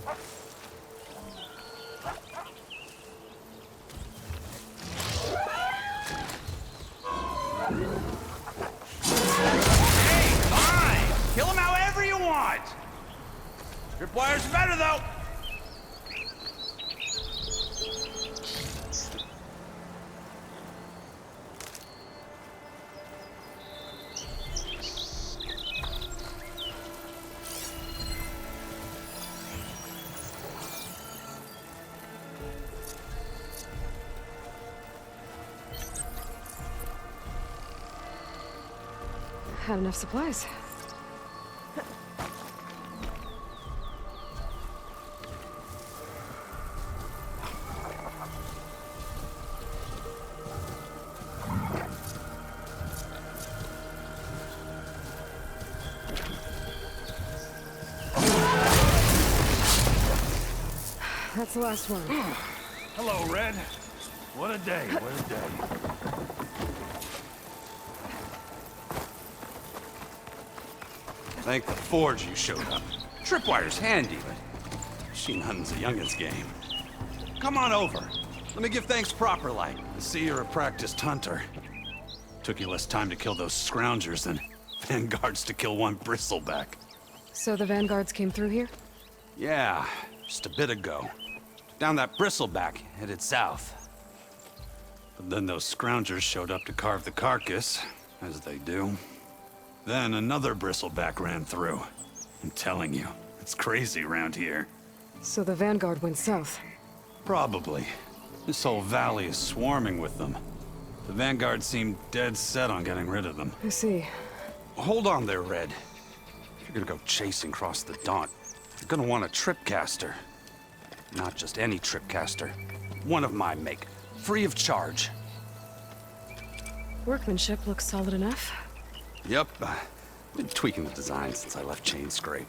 Hey, fine! Kill him however you want! Tripwire's better, though! Have enough supplies. That's the last one. Hello, Red. What a day, what a day. Thank the Forge you showed up. Tripwire's handy, but machine hunting's a youngin's game. Come on over. Let me give thanks proper like. I see you're a practiced hunter. Took you less time to kill those scroungers than vanguards to kill one bristleback. So the vanguards came through here? Yeah, just a bit ago. Down that bristleback, headed south. But then those scroungers showed up to carve the carcass, as they do. Then another bristleback ran through. I'm telling you, it's crazy around here. So the vanguard went south. Probably. This whole valley is swarming with them. The vanguard seemed dead set on getting rid of them. I see. Hold on there, Red. If you're gonna go chasing across the Daunt, you're gonna want a tripcaster. Not just any tripcaster. One of my make. Free of charge. Workmanship looks solid enough. Yep. Been tweaking the design since I left Chain Scrape.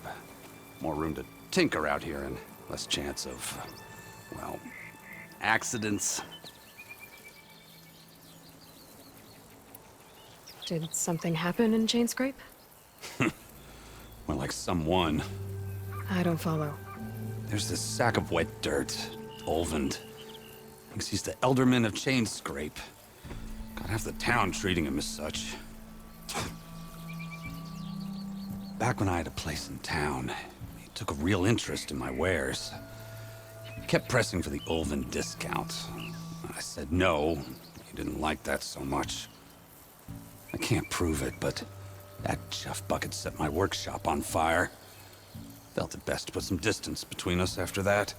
More room to tinker out here and less chance of, well, accidents. Did something happen in Chain Scrape? More like someone. I don't follow. There's this sack of wet dirt, Olvend. Thinks he's the Elderman of Chain Scrape. Got half the town treating him as such. Back when I had a place in town, he took a real interest in my wares. He kept pressing for the Olvend discount. I said no. He didn't like that so much. I can't prove it, but that chuff bucket set my workshop on fire. Felt it best to put some distance between us after that.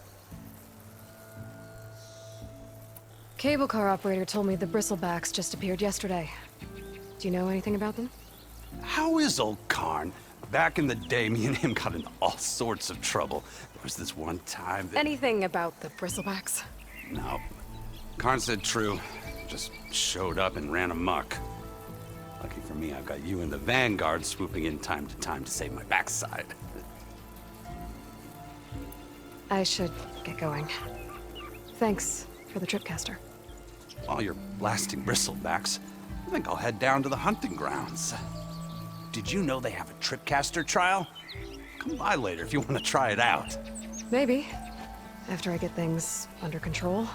Cable car operator told me the bristlebacks just appeared yesterday. Do you know anything about them? How is old Karn? Back in the day, me and him got into all sorts of trouble. There was this one time that... Anything about the bristlebacks? No. Karn said true. Just showed up and ran amok. Lucky for me, I've got you and the Vanguard swooping in time to save my backside. I should get going. Thanks for the tripcaster. While you're blasting bristlebacks, I think I'll head down to the hunting grounds. Did you know they have a tripcaster trial? Come by later if you want to try it out. Maybe. After I get things under control.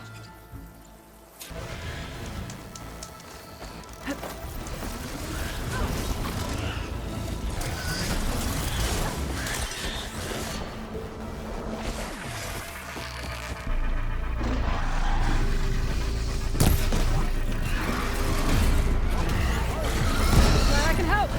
I can help.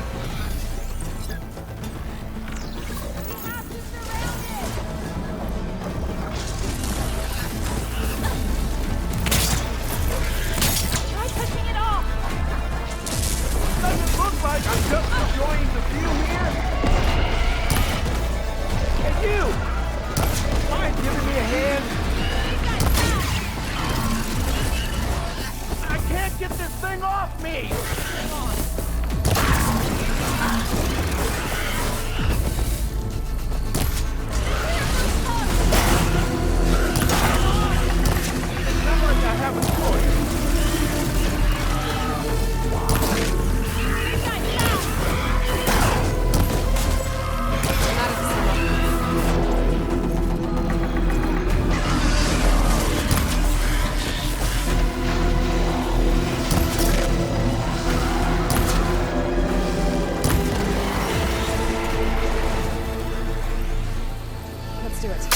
do it.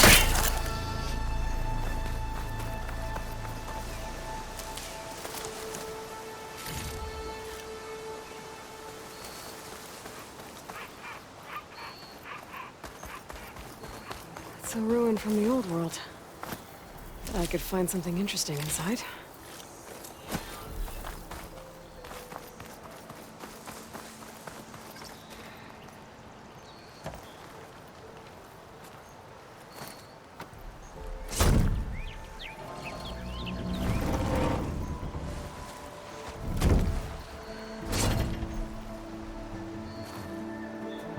It's a ruin from the old world. I could find something interesting inside.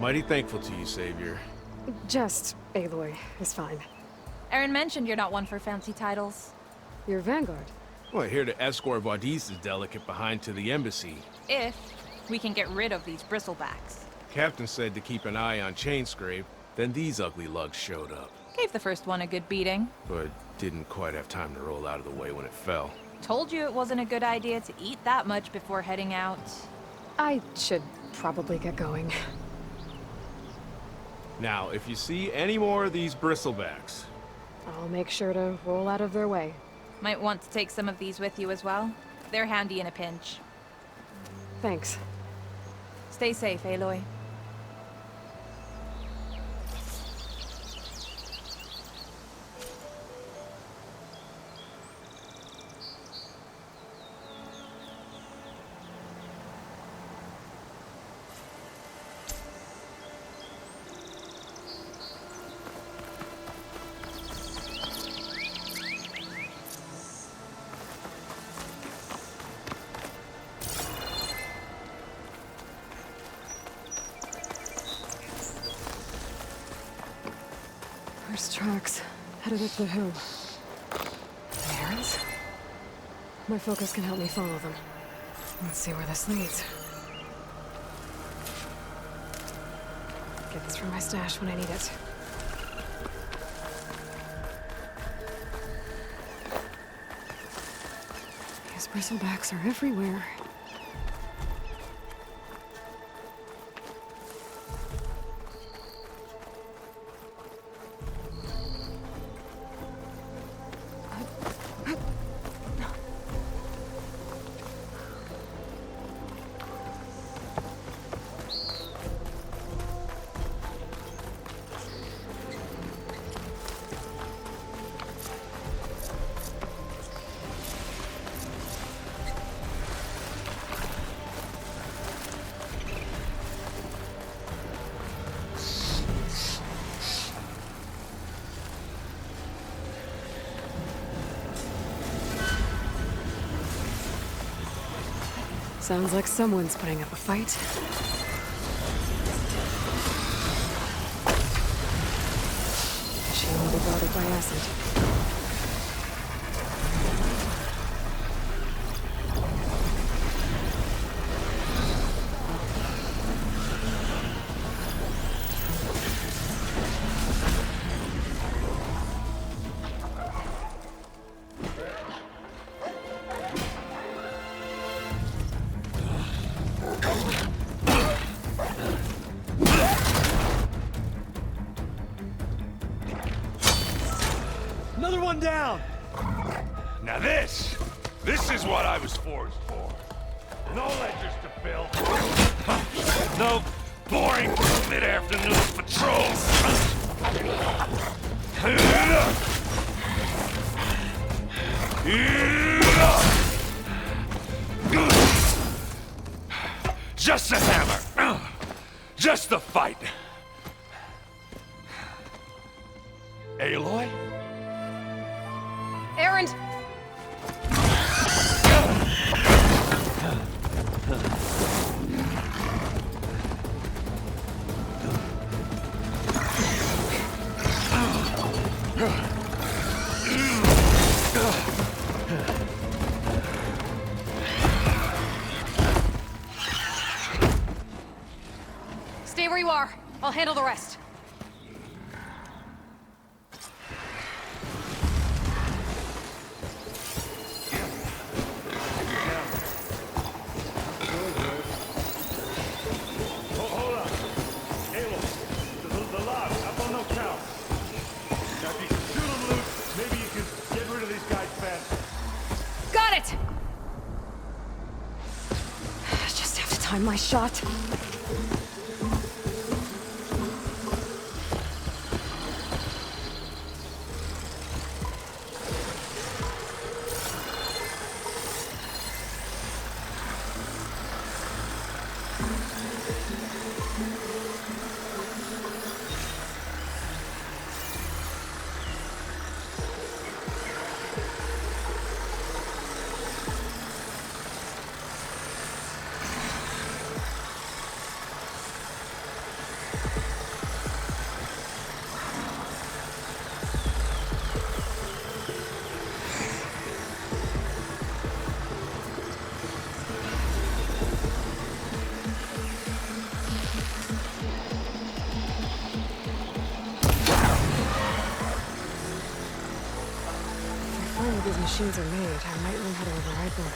Mighty thankful to you, Savior. Just Aloy is fine. Aaron mentioned you're not one for fancy titles. You're Vanguard. Well, here to escort Wadis's delicate behind to the embassy. If we can get rid of these bristlebacks. Captain said to keep an eye on Chainscrape, then these ugly lugs showed up. Gave the first one a good beating. But didn't quite have time to roll out of the way when it fell. Told you it wasn't a good idea to eat that much before heading out. I should probably get going. Now, if you see any more of these bristlebacks, I'll make sure to roll out of their way. Might want to take some of these with you as well. They're handy in a pinch. Thanks. Stay safe, Aloy. First tracks, headed up the hill. The errands? My focus can help me follow them. Let's see where this leads. Get this from my stash when I need it. These bristlebacks are everywhere. Sounds like someone's putting up a fight. She will be guarded by acid. Another one down! Now this is what I was forged for. No ledgers to fill. No boring mid-afternoon patrols. Just a hammer. Just the fight. Aloy? Aaron! Stay where you are. I'll handle the rest. time my shot. If these machines are made, I might learn how to override them.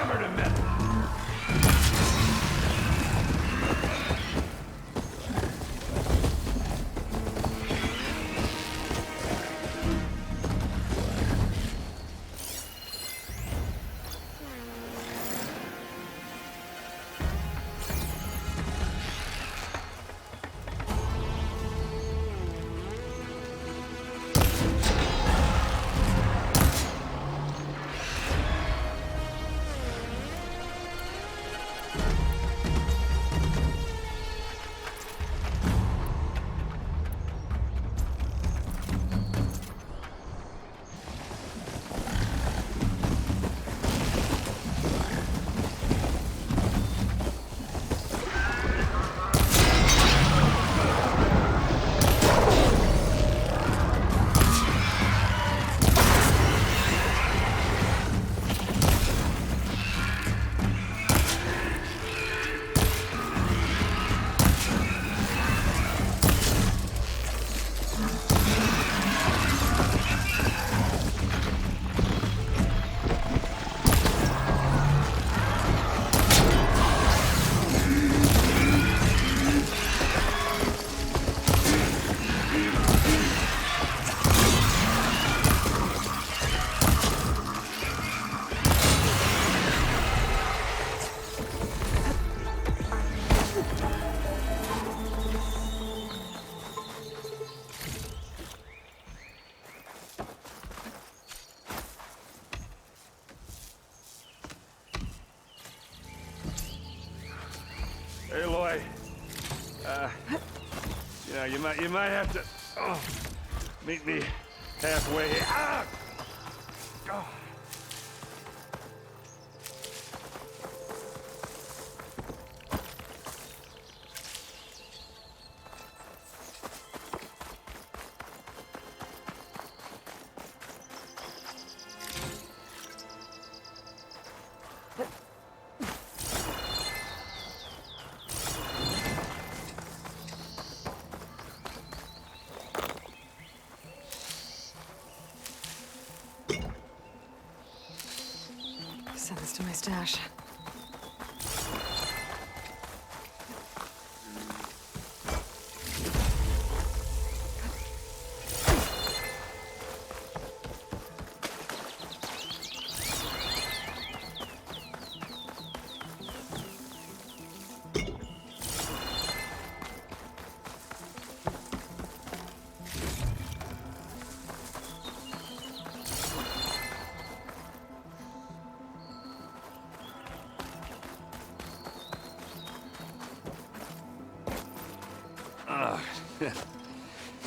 hammered and metal. Hey, Aloy. You might have to meet me halfway. Ah! Oh. Send this to my stash.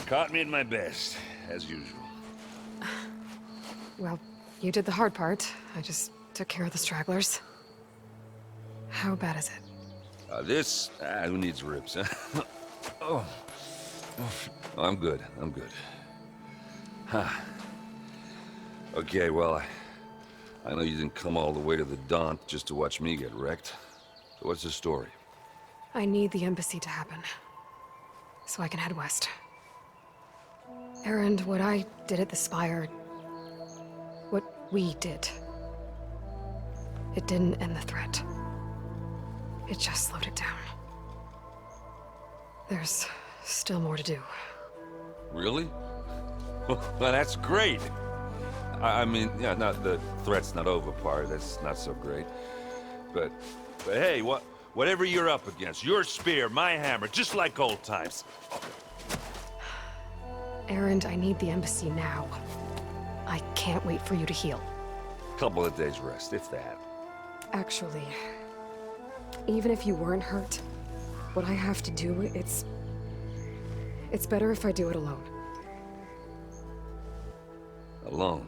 Caught me at my best, as usual. Well, you did the hard part. I just took care of the stragglers. How bad is it? Who needs ribs, huh? Oh. I'm good. Huh. Okay, well, I know you didn't come all the way to the Daunt just to watch me get wrecked. So what's the story? I need the embassy to happen, so I can head west. Erend, what I did at the Spire... what we did... it didn't end the threat. It just slowed it down. There's still more to do. Really? Well, that's great. I mean, yeah, not the threat's not over part. That's not so great. But hey, whatever you're up against, your spear, my hammer, just like old times. Erend, I need the embassy now. I can't wait for you to heal. Couple of days rest, if that. Actually, even if you weren't hurt, what I have to do, it's better if I do it alone. Alone?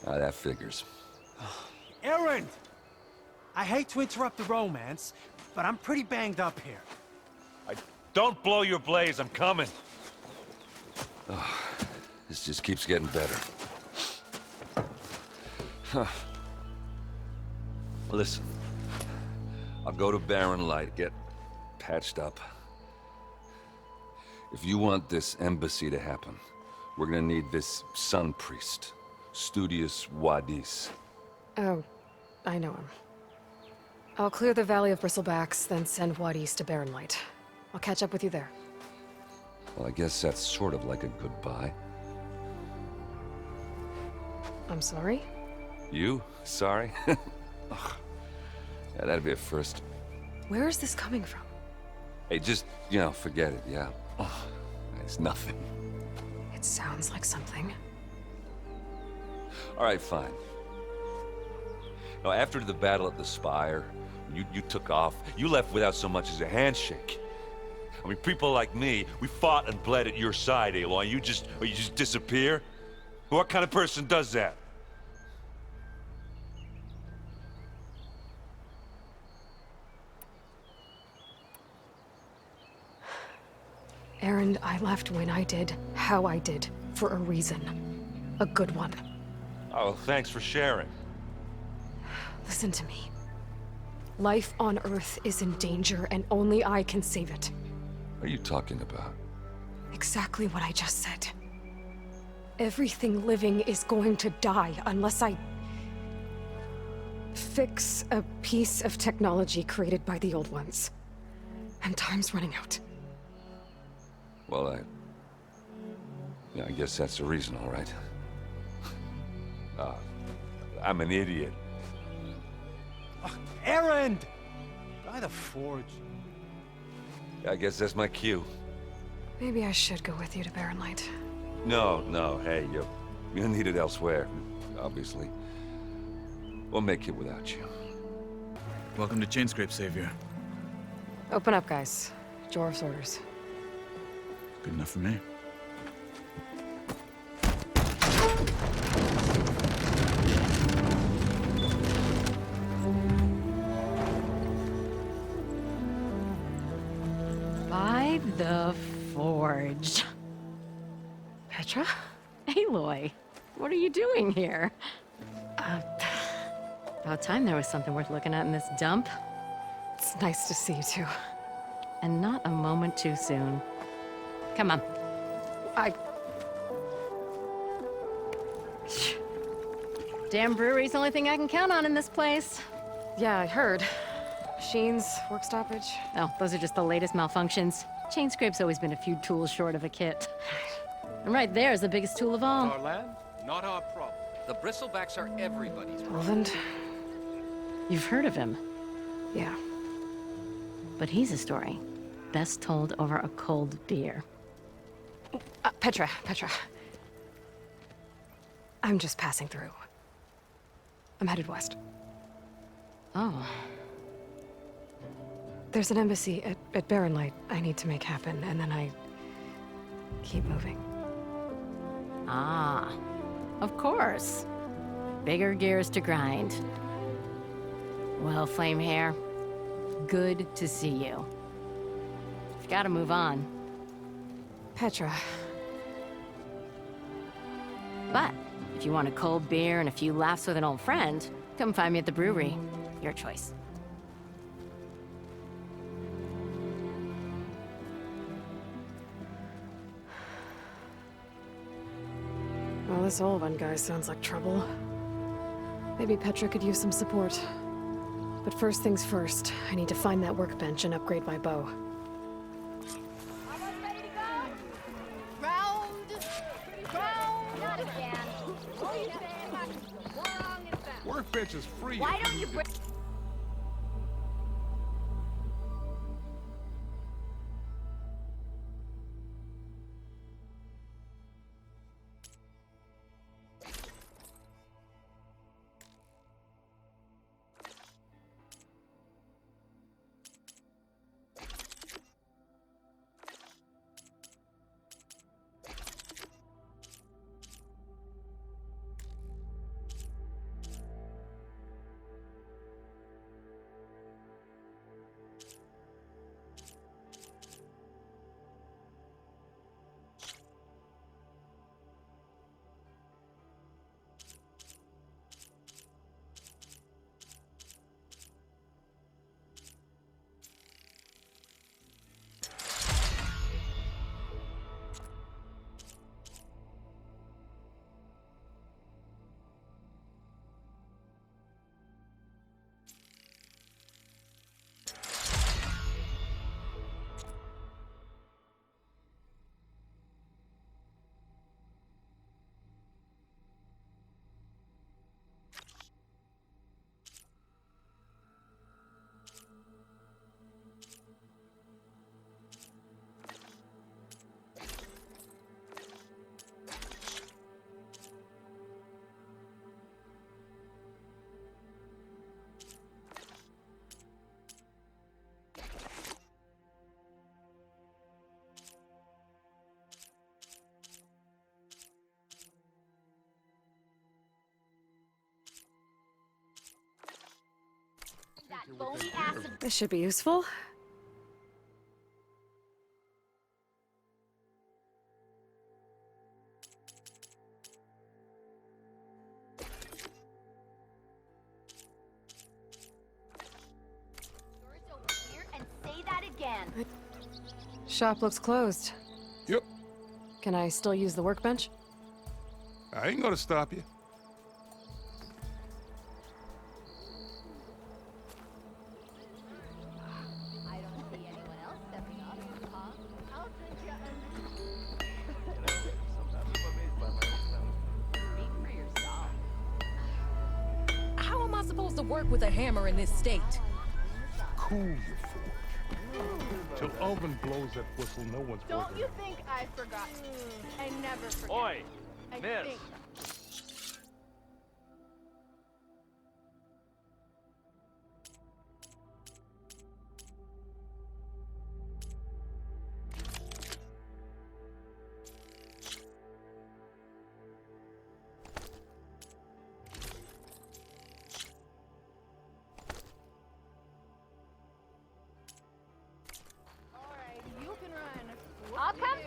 That figures. Erend! I hate to interrupt the romance, but I'm pretty banged up here. Don't blow your blaze, I'm coming. This just keeps getting better. Listen, I'll go to Barren Light, get patched up. If you want this embassy to happen, we're gonna need this sun priest, Studius Wadis. Oh, I know him. I'll clear the Valley of Bristlebacks, then send White East to Barren Light. I'll catch up with you there. Well, I guess that's sort of like a goodbye. I'm sorry? You? Sorry? Ugh. Yeah, that'd be a first. Where is this coming from? Hey, just, forget it, yeah? Ugh. It's nothing. It sounds like something. All right, fine. Now, after the battle at the Spire, you took off, you left without so much as a handshake. I mean, people like me, we fought and bled at your side, Aloy. You just disappear? What kind of person does that? Erend, I left when I did, how I did, for a reason. A good one. Oh, thanks for sharing. Listen to me. Life on Earth is in danger, and only I can save it. What are you talking about? Exactly what I just said. Everything living is going to die unless I fix a piece of technology created by the old ones. And time's running out. Well, I guess that's the reason, all right. I'm an idiot. Erend! By the Forge. I guess that's my cue. Maybe I should go with you to Barren Light. No, hey, you'll need it elsewhere, obviously. We'll make it without you. Welcome to Chainscrape, Savior. Open up, guys. Jorv's orders. Good enough for me. By the Forge. Petra? Aloy, what are you doing here? About time there was something worth looking at in this dump. It's nice to see you too. And not a moment too soon. Come on. Damn brewery's the only thing I can count on in this place. Yeah, I heard. Machines, work stoppage. Oh, those are just the latest malfunctions. Chainscrape's always been a few tools short of a kit. And right there's the biggest tool of all. Our land, not our problem. The Bristlebacks are everybody's problem. Roland? You've heard of him, Yeah. but he's a story best told over a cold beer. Petra. I'm just passing through. I'm headed west. Oh, There's an embassy at Barren Light I need to make happen, and then I keep moving. ah, of course. Bigger gears to grind. Well, Flamehair, good to see you. You've got to move on. Petra. But if you want a cold beer and a few laughs with an old friend, come find me at the brewery. Your choice. Well, this Olvan guy sounds like trouble. Maybe Petra could use some support. But first things first, I need to find that workbench and upgrade my bow. Almost ready to go? Round! Not again. What are you saying? Wrong and found. Workbench is free. Why don't you bring... bony acid. This should be useful. Yours over here and say that again. Shop looks closed. Yep. Can I still use the workbench? I ain't gonna stop you. I don't see anyone else stepping up, huh? I'll send you Speak for yourself. How am I supposed to work with a hammer in this state? Cool your forge. Till Alvin blows that whistle, no one's Don't working. you think I forgot? I never forget. Oi, I miss. think. Alright, you can run. I'll come.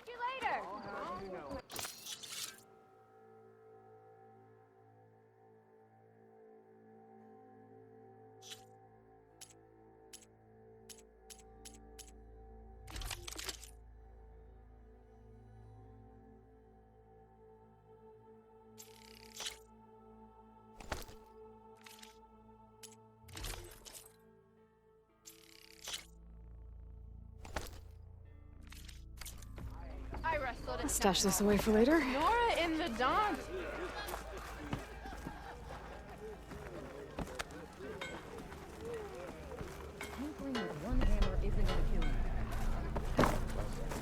See you later. I wrestled I'll stash this away for later. Nora in the dawn.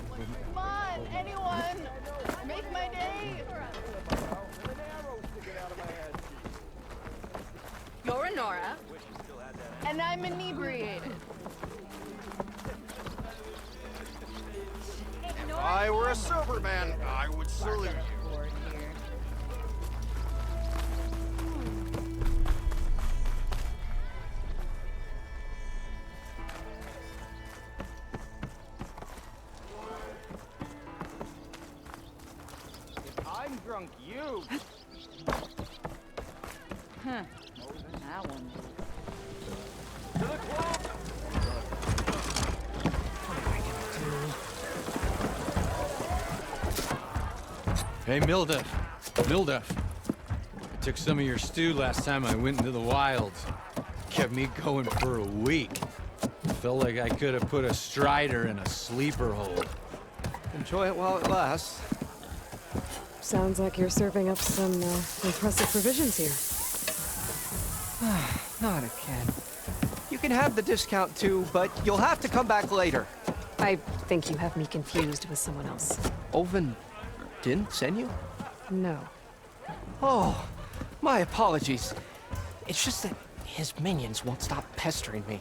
Come on, anyone! Make my day! You're a Nora. And I'm inebriated. If I were a sober man, I would salute you. If I'm drunk, you. That one. To the club. Hey, Mildef. Mildef. I took some of your stew last time I went into the wilds. Kept me going for a week. Felt like I could have put a strider in a sleeper hole. Enjoy it while it lasts. Sounds like you're serving up some impressive provisions here. Not again. You can have the discount too, but you'll have to come back later. I think you have me confused with someone else. Oven didn't send you? No. Oh, my apologies. It's just that his minions won't stop pestering me.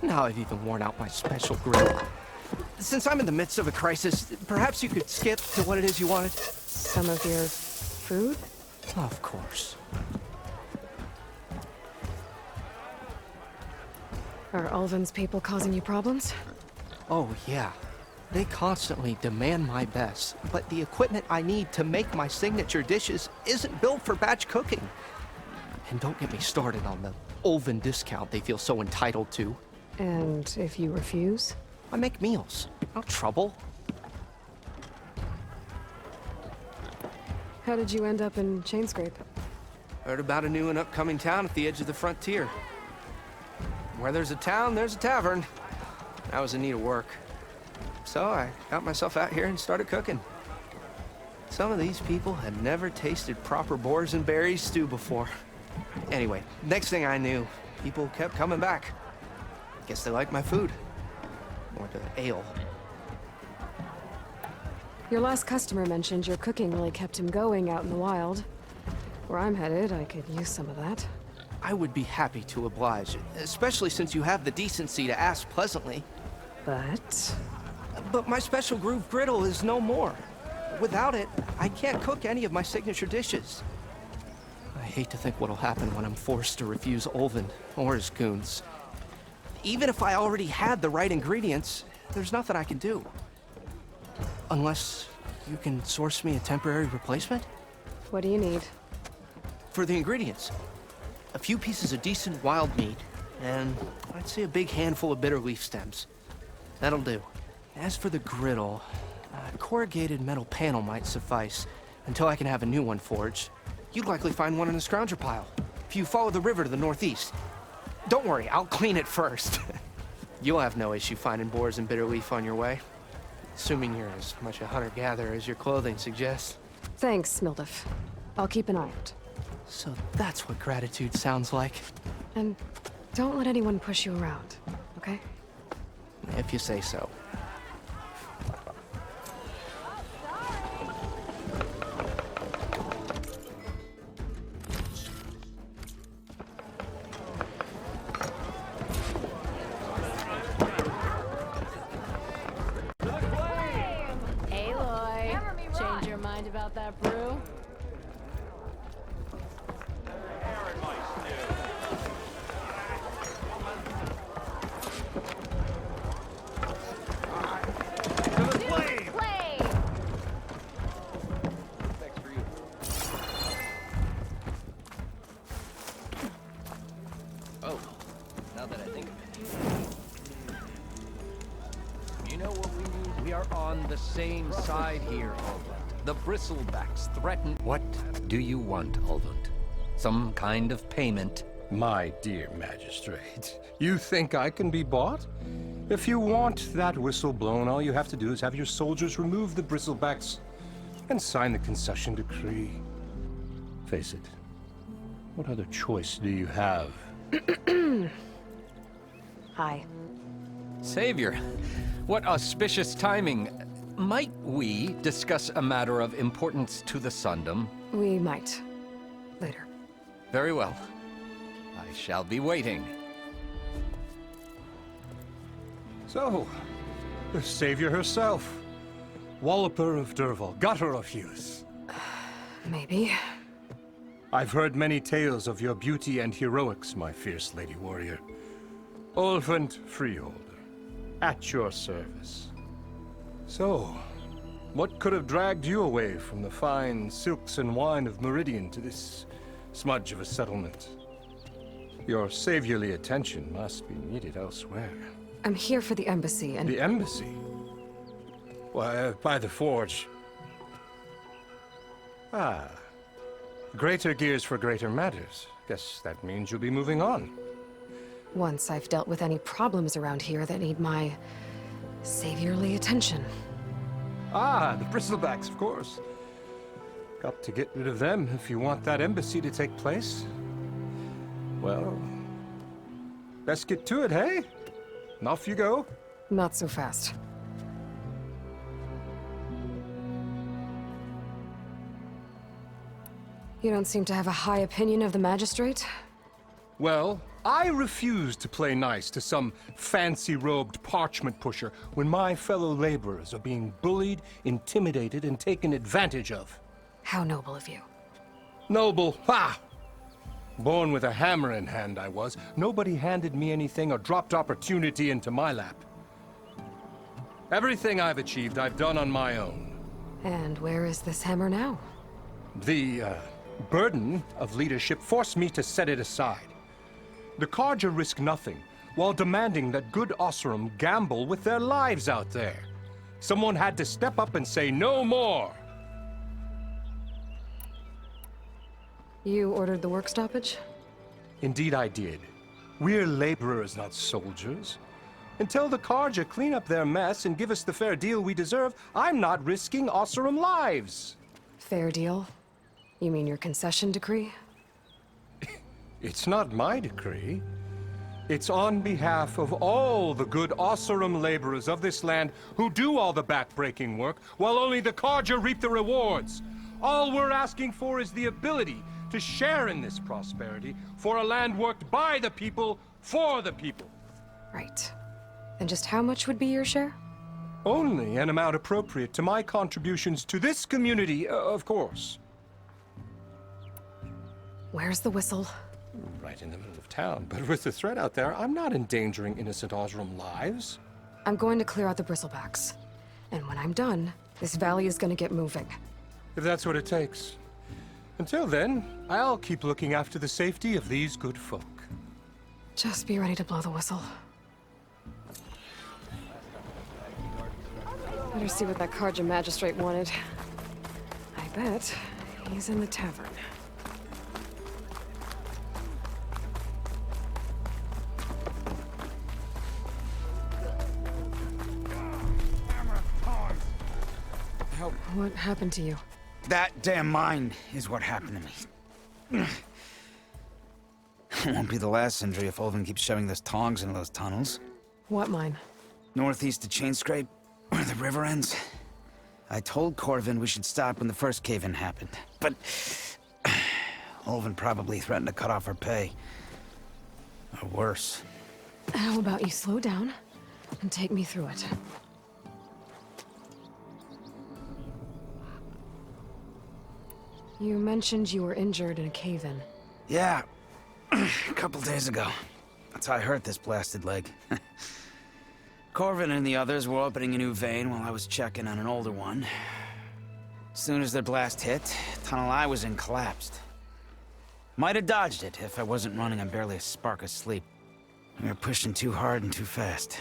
Now I've even worn out my special grill. Since I'm in the midst of a crisis, perhaps you could skip to what it is you wanted? Some of your food? Of course. Are Ulvin's people causing you problems? Oh, yeah. They constantly demand my best, but the equipment I need to make my signature dishes isn't built for batch cooking. And don't get me started on the Ulven discount they feel so entitled to. And if you refuse? I make meals, not trouble. How did you end up in Chainscrape? Heard about a new and upcoming town at the edge of the frontier. Where there's a town, there's a tavern. I was in need of work. So I got myself out here and started cooking. Some of these people had never tasted proper boars and berries stew before. Anyway, next thing I knew, people kept coming back. Guess they liked my food. Or the ale. Your last customer mentioned your cooking really kept him going out in the wild. Where I'm headed, I could use some of that. I would be happy to oblige, especially since you have the decency to ask pleasantly. But my special groove griddle is no more. Without it, I can't cook any of my signature dishes. I hate to think what'll happen when I'm forced to refuse Ulven or his goons. Even if I already had the right ingredients, there's nothing I can do. Unless you can source me a temporary replacement? What do you need? For the ingredients, a few pieces of decent wild meat, and I'd say a big handful of bitter leaf stems. That'll do. As for the griddle, a corrugated metal panel might suffice until I can have a new one forged. You'd likely find one in the scrounger pile, if you follow the river to the northeast. Don't worry, I'll clean it first. You'll have no issue finding boars and bitter leaf on your way. Assuming you're as much a hunter-gatherer as your clothing suggests. Thanks, Mildef. I'll keep an eye out. So that's what gratitude sounds like. And don't let anyone push you around, okay? If you say so. Aloy, change your mind about that brew? Oh, now that I think of it. You know what we need? We are on the same side here, Ulvund. The Bristlebacks threaten... What do you want, Ulvund? Some kind of payment? My dear magistrate, you think I can be bought? If you want that whistle blown, all you have to do is have your soldiers remove the Bristlebacks and sign the concession decree. Face it, what other choice do you have? Hi. Savior, what auspicious timing. Might we discuss a matter of importance to the Sundom? We might. Later. Very well. I shall be waiting. So, the savior herself. Walloper of Derval, gutter of youth. Maybe. I've heard many tales of your beauty and heroics, my fierce lady warrior. Ulvund Freeholder, at your service. So, what could have dragged you away from the fine silks and wine of Meridian to this smudge of a settlement? Your saviorly attention must be needed elsewhere. I'm here for the embassy and... The embassy? Why, by the forge. Ah. Greater gears for greater matters. Guess that means you'll be moving on. Once I've dealt with any problems around here that need my saviorly attention. Ah, the Bristlebacks, of course. Got to get rid of them if you want that embassy to take place. Well, best get to it, hey? And off you go. Not so fast. You don't seem to have a high opinion of the magistrate? Well, I refuse to play nice to some fancy-robed parchment pusher when my fellow laborers are being bullied, intimidated, and taken advantage of. How noble of you. Noble? Ha! Born with a hammer in hand, I was. Nobody handed me anything or dropped opportunity into my lap. Everything I've achieved, I've done on my own. And where is this hammer now? The burden of leadership forced me to set it aside. The Carja risk nothing, while demanding that good Oseram gamble with their lives out there. Someone had to step up and say no more. You ordered the work stoppage? Indeed I did. We're laborers, not soldiers. Until the Carja clean up their mess and give us the fair deal we deserve, I'm not risking Oseram lives. Fair deal? You mean your concession decree? It's not my decree. It's on behalf of all the good Oseram laborers of this land who do all the backbreaking work, while only the Carja reap the rewards. All we're asking for is the ability to share in this prosperity for a land worked by the people, for the people. Right. And just how much would be your share? Only an amount appropriate to my contributions to this community, of course. Where's the whistle? Right in the middle of town, but with the threat out there, I'm not endangering innocent Oseram lives. I'm going to clear out the bristlebacks. And when I'm done, this valley is going to get moving. If that's what it takes. Until then, I'll keep looking after the safety of these good folk. Just be ready to blow the whistle. Better see what that Carja magistrate wanted. I bet he's in the tavern. What happened to you? That damn mine is what happened to me. It won't be the last injury if Ulvin keeps shoving those tongs into those tunnels. What mine? Northeast of Chainscrape, where the river ends. I told Corvin we should stop when the first cave-in happened, but Ulvin probably threatened to cut off our pay. Or worse. How about you slow down and take me through it? You mentioned you were injured in a cave-in. Yeah, a couple days ago. That's how I hurt this blasted leg. Corvin and the others were opening a new vein while I was checking on an older one. As soon as their blast hit, the tunnel I was in collapsed. Might have dodged it if I wasn't running on barely a spark of sleep. We were pushing too hard and too fast.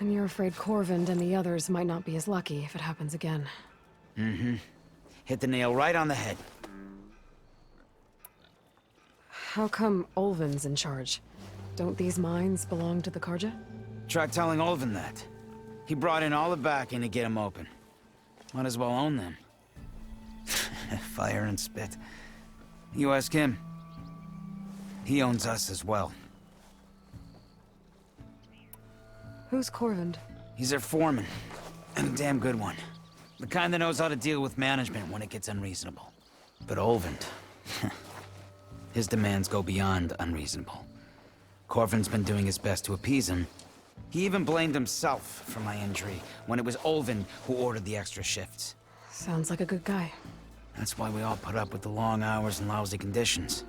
And you're afraid Corvin and the others might not be as lucky if it happens again. Mm-hmm. Hit the nail right on the head. How come Ulvin's in charge? Don't these mines belong to the Carja? Try telling Ulvin that. He brought in all the backing to get them open. Might as well own them. Fire and spit. You ask him. He owns us as well. Who's Corvin? He's their foreman. And a damn good one. The kind that knows how to deal with management when it gets unreasonable. But Ulvin... his demands go beyond unreasonable. Corvin's been doing his best to appease him. He even blamed himself for my injury when it was Ulvin who ordered the extra shifts. Sounds like a good guy. That's why we all put up with the long hours and lousy conditions.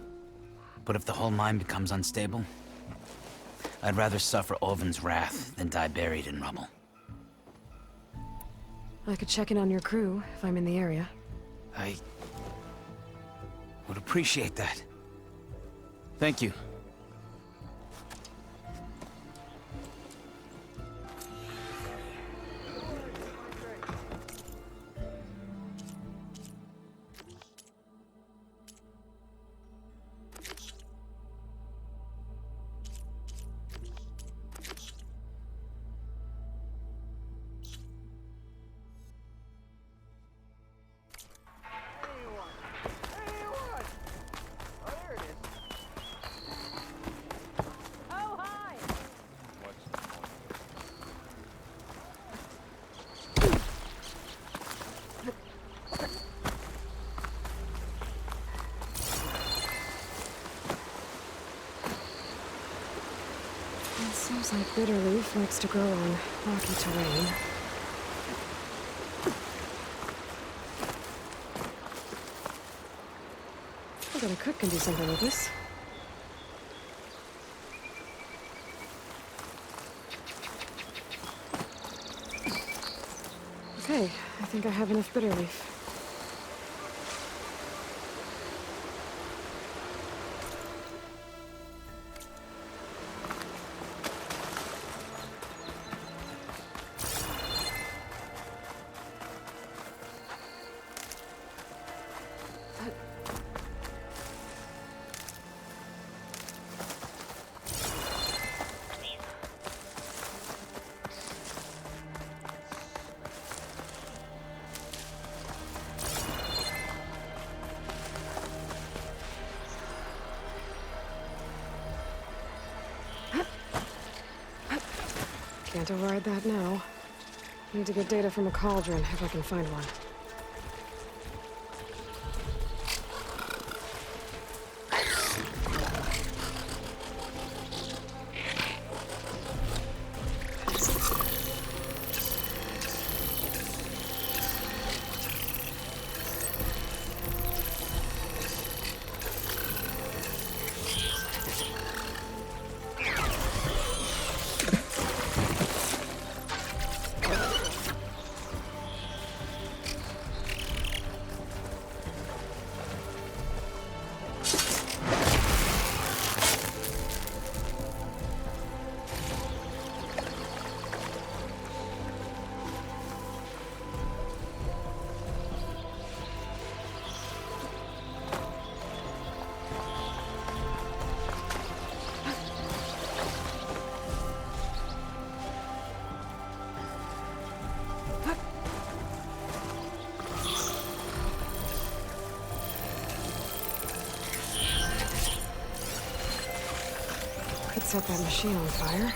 But if the whole mine becomes unstable, I'd rather suffer Ulvin's wrath than die buried in rubble. I could check in on your crew if I'm in the area. I would appreciate that. Thank you. Seems like bitterleaf likes to grow on rocky terrain. I bet a cook can do something with this. think I have enough bitter leaf. Can't override that now. Need to get data from a cauldron, if I can find one. Could set that machine on fire.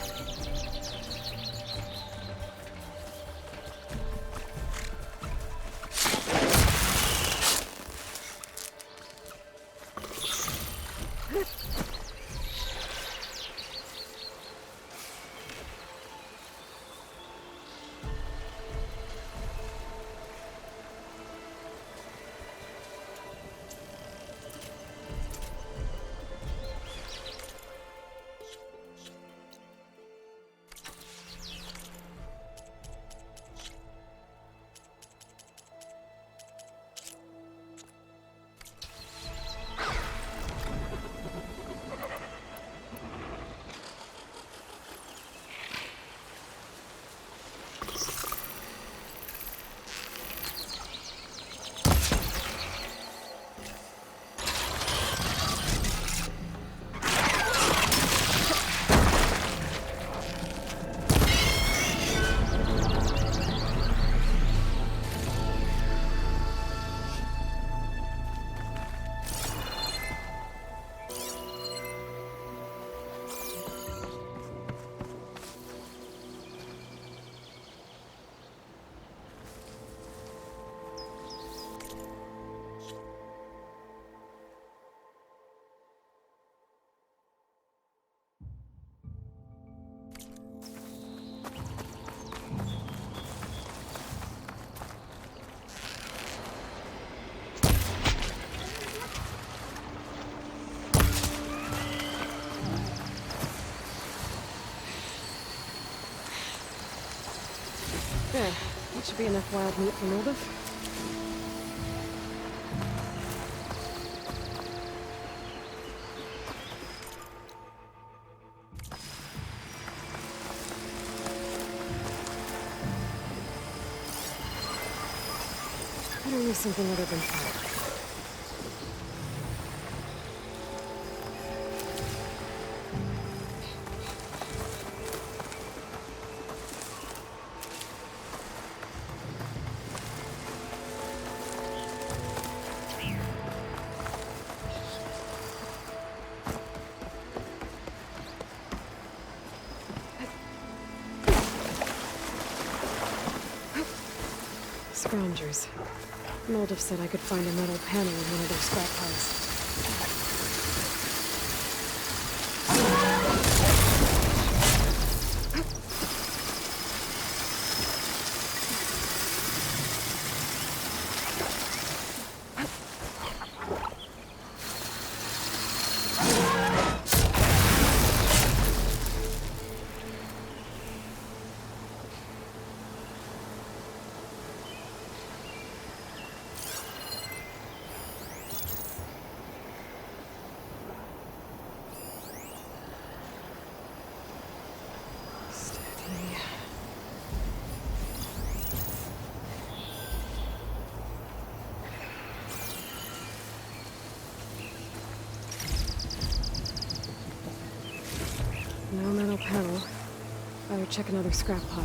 There. That should be enough wild meat for Moldov. Better use something other than fire. Scroungers. Moldov said I could find a metal panel in one of their scrap piles. panel. Better check another scrap pile.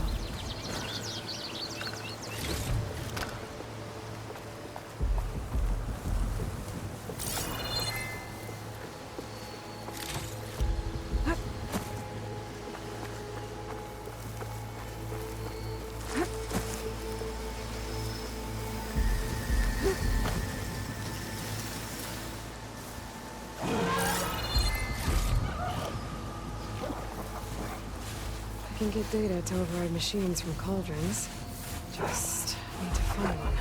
I can get data to override machines from cauldrons. Just need to find one.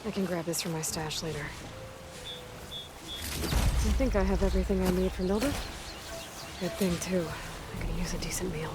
I can grab this from my stash later. I think I have everything I need for Milda. Good thing, too. I could use a decent meal.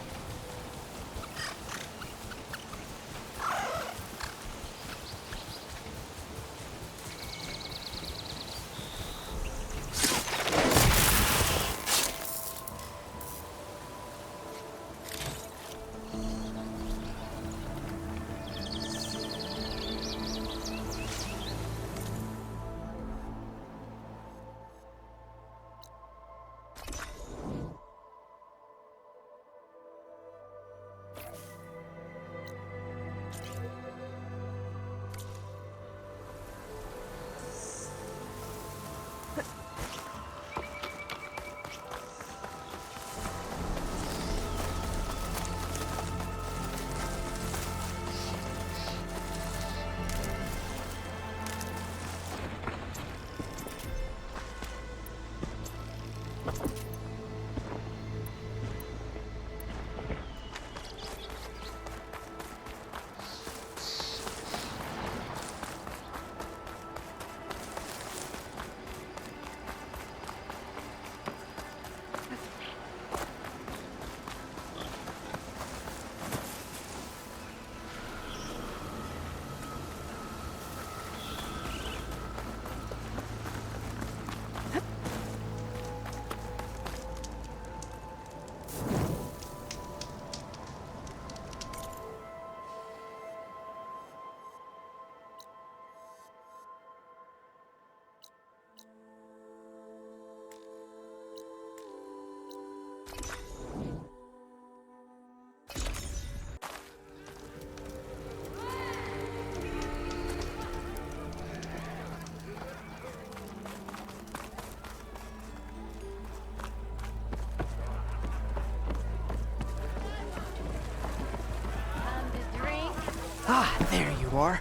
Ah, there you are.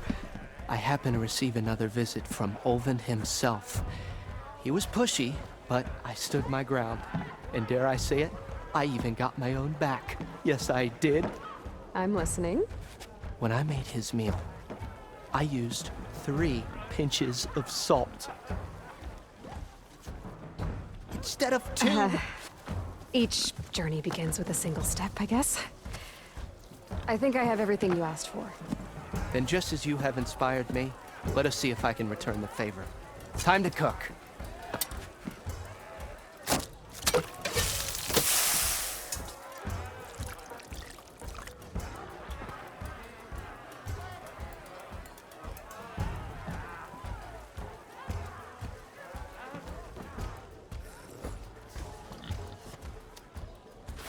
I happen to receive another visit from Ulvund himself. He was pushy, but I stood my ground. And dare I say it, I even got my own back. Yes, I did. I'm listening. When I made his meal, I used 3 pinches of salt. Instead of 2. Each journey begins with a single step, I guess. I think I have everything you asked for. Then just as you have inspired me, let us see if I can return the favor. Time to cook.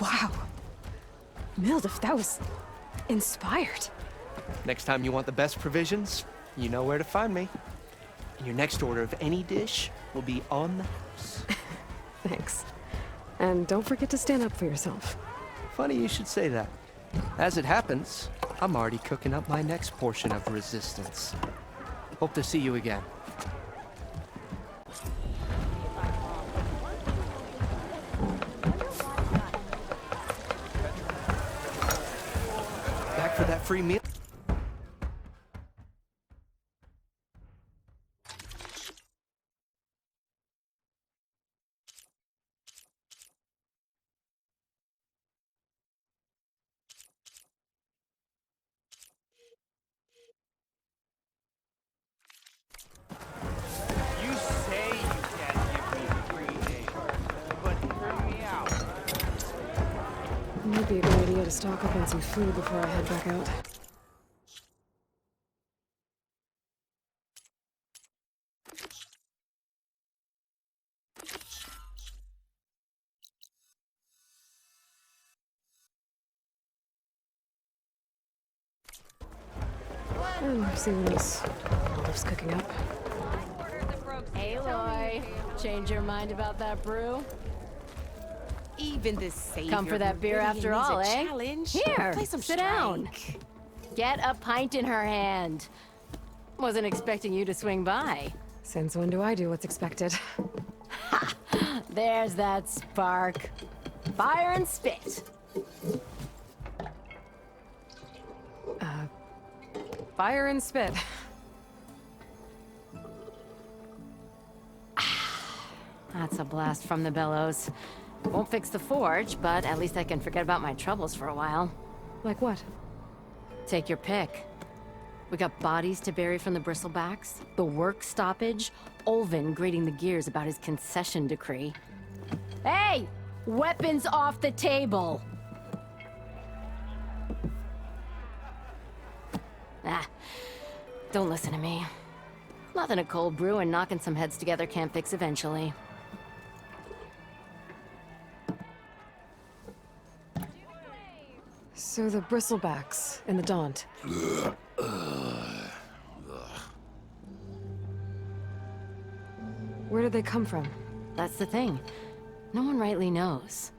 Wow. Mildef, that was inspired. Next time you want the best provisions, you know where to find me. And your next order of any dish will be on the house. Thanks. And don't forget to stand up for yourself. Funny you should say that. As it happens, I'm already cooking up my next portion of resistance. Hope to see you again. Back for that free meal? You say you can't give me 3 days, but hear me out. It might be a good idea to stock up on some food before I head back out. And see when this Mildef's cooking up. Aloy, change your mind about that brew? Even the savior. Come for that beer really after needs all, a eh? challenge. Here, Play some sit down. strike. Get a pint in her hand. Wasn't expecting you to swing by. Since when do I do what's expected? There's that spark. Fire and spit. Fire and spit. That's a blast from the bellows. Won't fix the forge, but at least I can forget about my troubles for a while. Like what? Take your pick. We got bodies to bury from the bristlebacks, the work stoppage, Olvin grating the gears about his concession decree. Hey! Weapons off the table! Ah, don't listen to me. Nothing a cold brew and knocking some heads together can't fix eventually. So the bristlebacks and the Daunt. Where did they come from? That's the thing. No one rightly knows.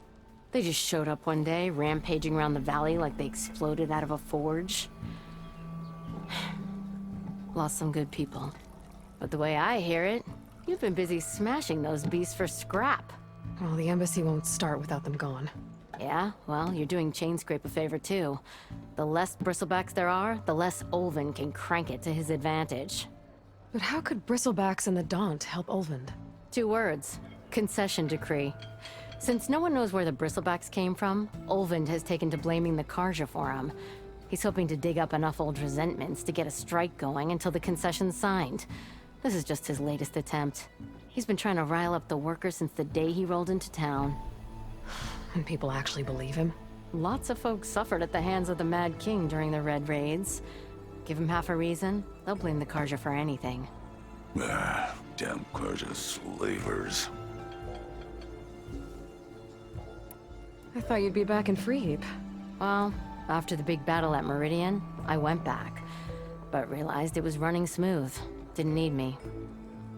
They just showed up one day, rampaging around the valley like they exploded out of a forge. Lost some good people. But the way I hear it, you've been busy smashing those beasts for scrap. Well, the embassy won't start without them gone. Yeah, well, you're doing Chainscrape a favor too. The less bristlebacks there are, the less Olvin can crank it to his advantage. But how could bristlebacks and the Daunt help Olvin? 2 words. Concession decree. Since no one knows where the bristlebacks came from, Olvin has taken to blaming the Karja for them. He's hoping to dig up enough old resentments to get a strike going until the concession's signed. This is just his latest attempt. He's been trying to rile up the workers since the day he rolled into town. And people actually believe him? Lots of folks suffered at the hands of the Mad King during the Red Raids. Give him half a reason, they'll blame the Karja for anything. Ah, damn Karja slavers. I thought you'd be back in Freeheap. Well, after the big battle at Meridian, I went back. But realized it was running smooth. Didn't need me.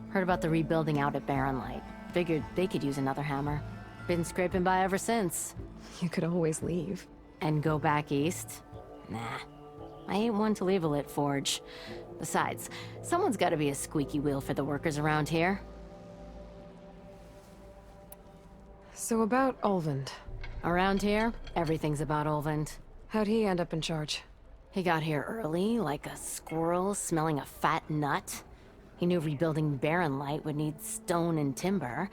Heard about the rebuilding out at Barren Light. Figured they could use another hammer. Been scraping by ever since. You could always leave. And go back east? Nah. I ain't one to leave a lit forge. Besides, someone's gotta be a squeaky wheel for the workers around here. So about Olvend. Around here, everything's about Olvend. How'd he end up in charge? He got here early, like a squirrel smelling a fat nut. He knew rebuilding Barren Light would need stone and timber.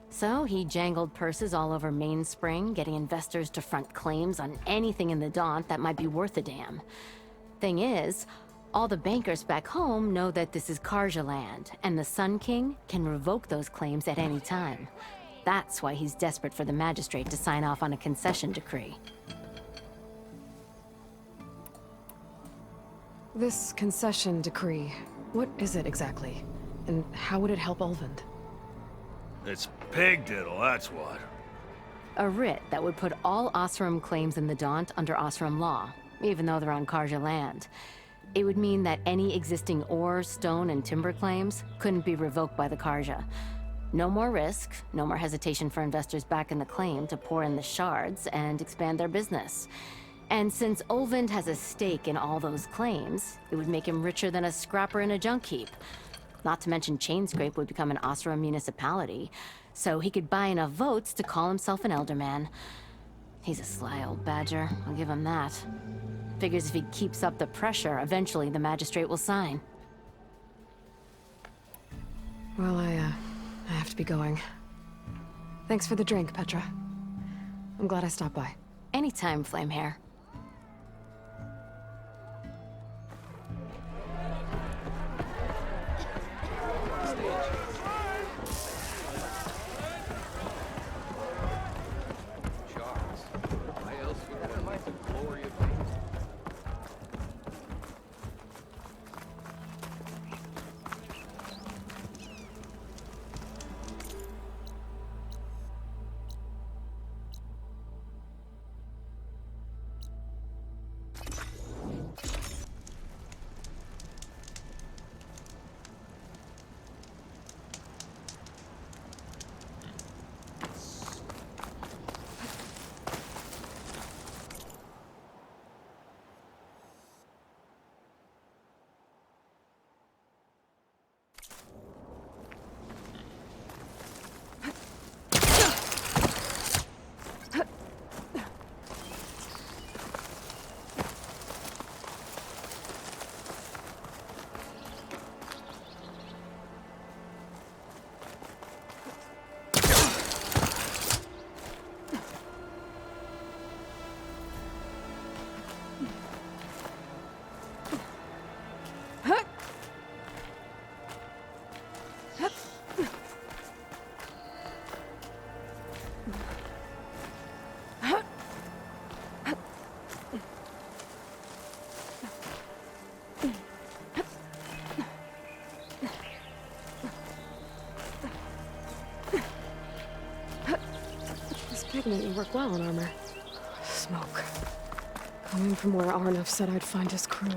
So he jangled purses all over Mainspring, getting investors to front claims on anything in the Daunt that might be worth a damn. Thing is, all the bankers back home know that this is Karja land, and the Sun King can revoke those claims at any time. That's why he's desperate for the magistrate to sign off on a concession decree. This concession decree, what is it exactly? And how would it help Olvend? It's pig diddle, that's what. A writ that would put all Osram claims in the Daunt under Osram law, even though they're on Karja land. It would mean that any existing ore, stone, and timber claims couldn't be revoked by the Karja. No more risk, no more hesitation for investors back in the claim to pour in the shards and expand their business. And since Olvend has a stake in all those claims, it would make him richer than a scrapper in a junk heap. Not to mention Chainscrape would become an Osram municipality, so he could buy enough votes to call himself an Elderman. He's a sly old badger, I'll give him that. Figures if he keeps up the pressure, eventually the magistrate will sign. Well, I have to be going. Thanks for the drink, Petra. I'm glad I stopped by. Anytime, Flamehair. Pigment would work well on armor. Smoke. Coming from where Arnov said I'd find his crew.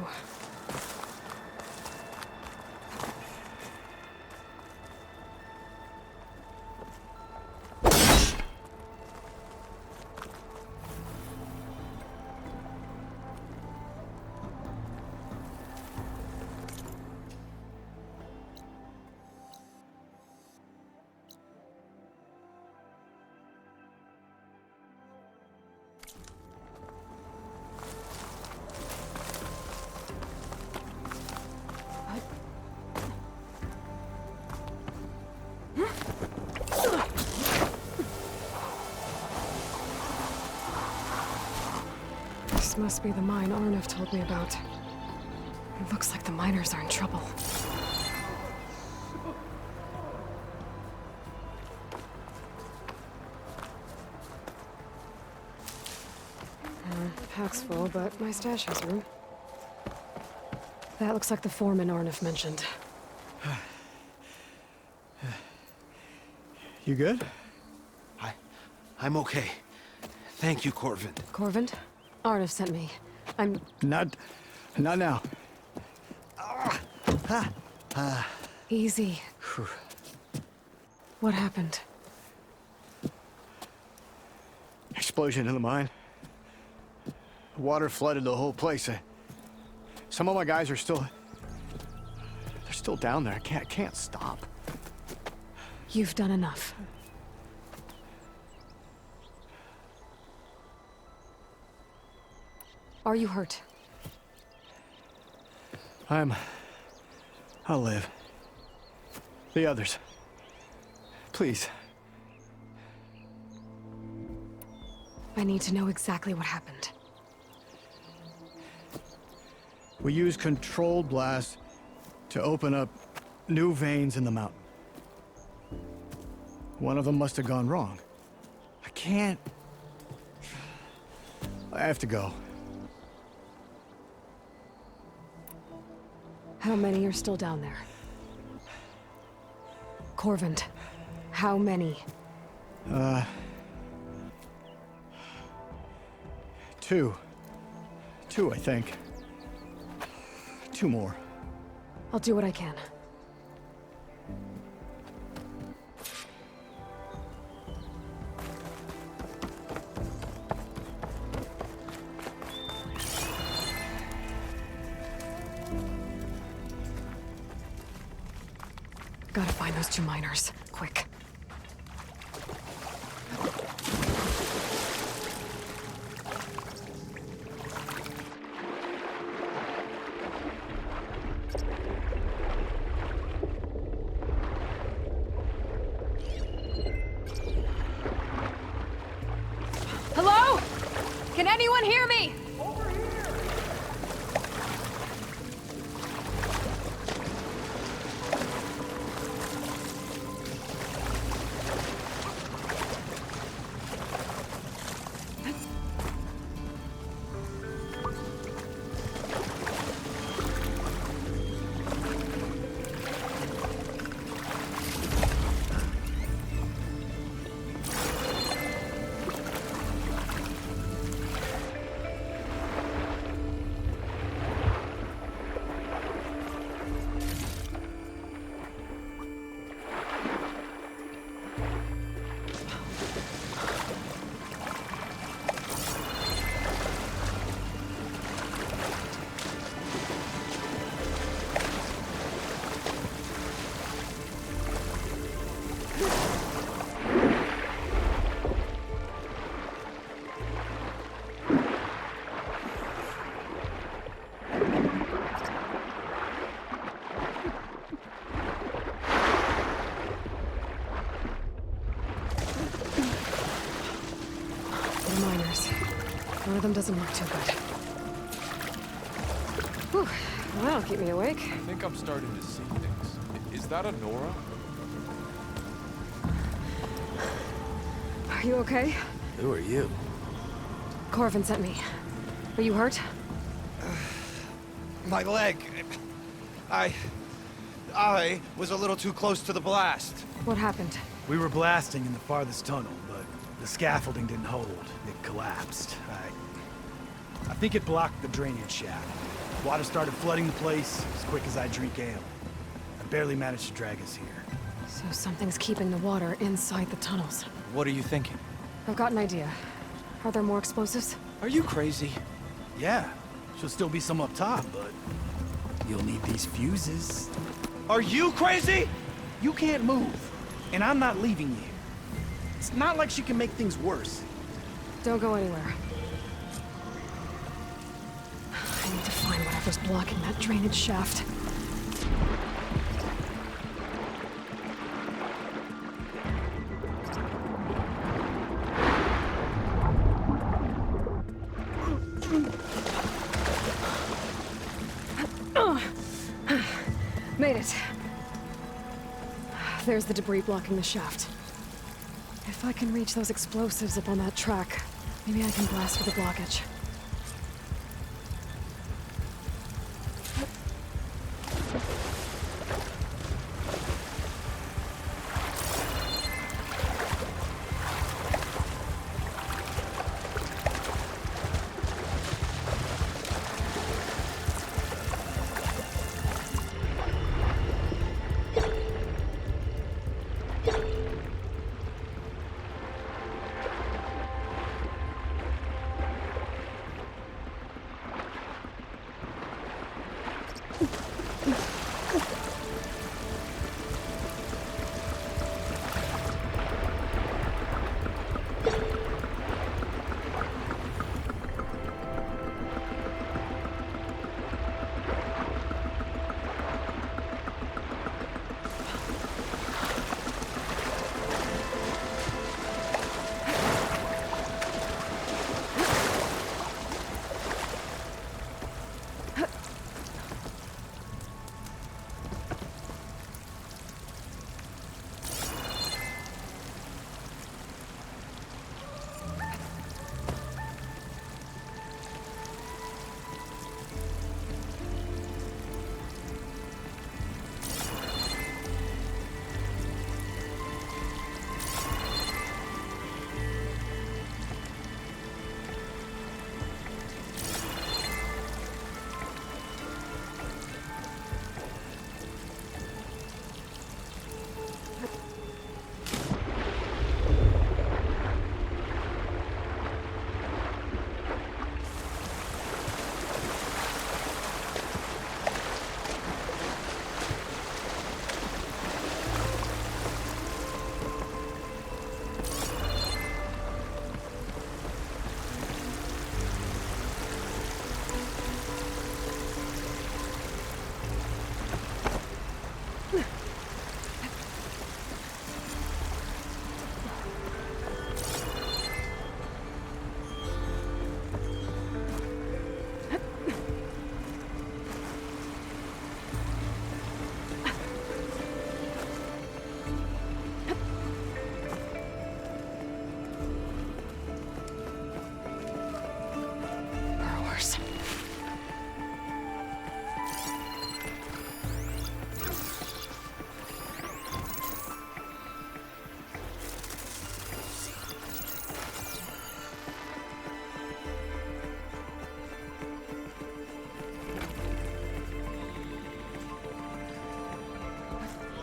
This must be the mine Arnov told me about. It looks like the miners are in trouble. Pack's full, but my stash has room. That looks like the foreman Arnov mentioned. You good? I'm okay. Thank you, Corvin. Corvin? Arnov sent me. I'm... Not now. Easy. What happened? Explosion in the mine. Water flooded the whole place. Some of my guys are still... They're still down there. I can't stop. You've done enough. Are you hurt? I'll live. The others. Please. I need to know exactly what happened. We used controlled blasts to open up new veins in the mountain. One of them must have gone wrong. I can't... I have to go. How many are still down there? Corvin, how many? Two, I think. 2 more. I'll do what I can. Gotta find those 2 miners. Quick. Hello? Can anyone hear me? The miners. One of them doesn't look too good. Whew. Well, that'll keep me awake. I think I'm starting to see things. Is that a Nora? Are you okay? Who are you? Corvin sent me. Are you hurt? My leg. I was a little too close to the blast. What happened? We were blasting in the farthest tunnel, but the scaffolding didn't hold. It collapsed. I think it blocked the drainage shaft. Water started flooding the place as quick as I drink ale. I barely managed to drag us here. So something's keeping the water inside the tunnels. What are you thinking? I've got an idea. Are there more explosives? Are you crazy? Yeah. Should still be some up top, but you'll need these fuses. Are you crazy? You can't move, and I'm not leaving you. It's not like she can make things worse. Don't go anywhere. I need to find whatever's blocking that drainage shaft. Made it. There's the debris blocking the shaft. If I can reach those explosives up on that track, maybe I can blast through the blockage.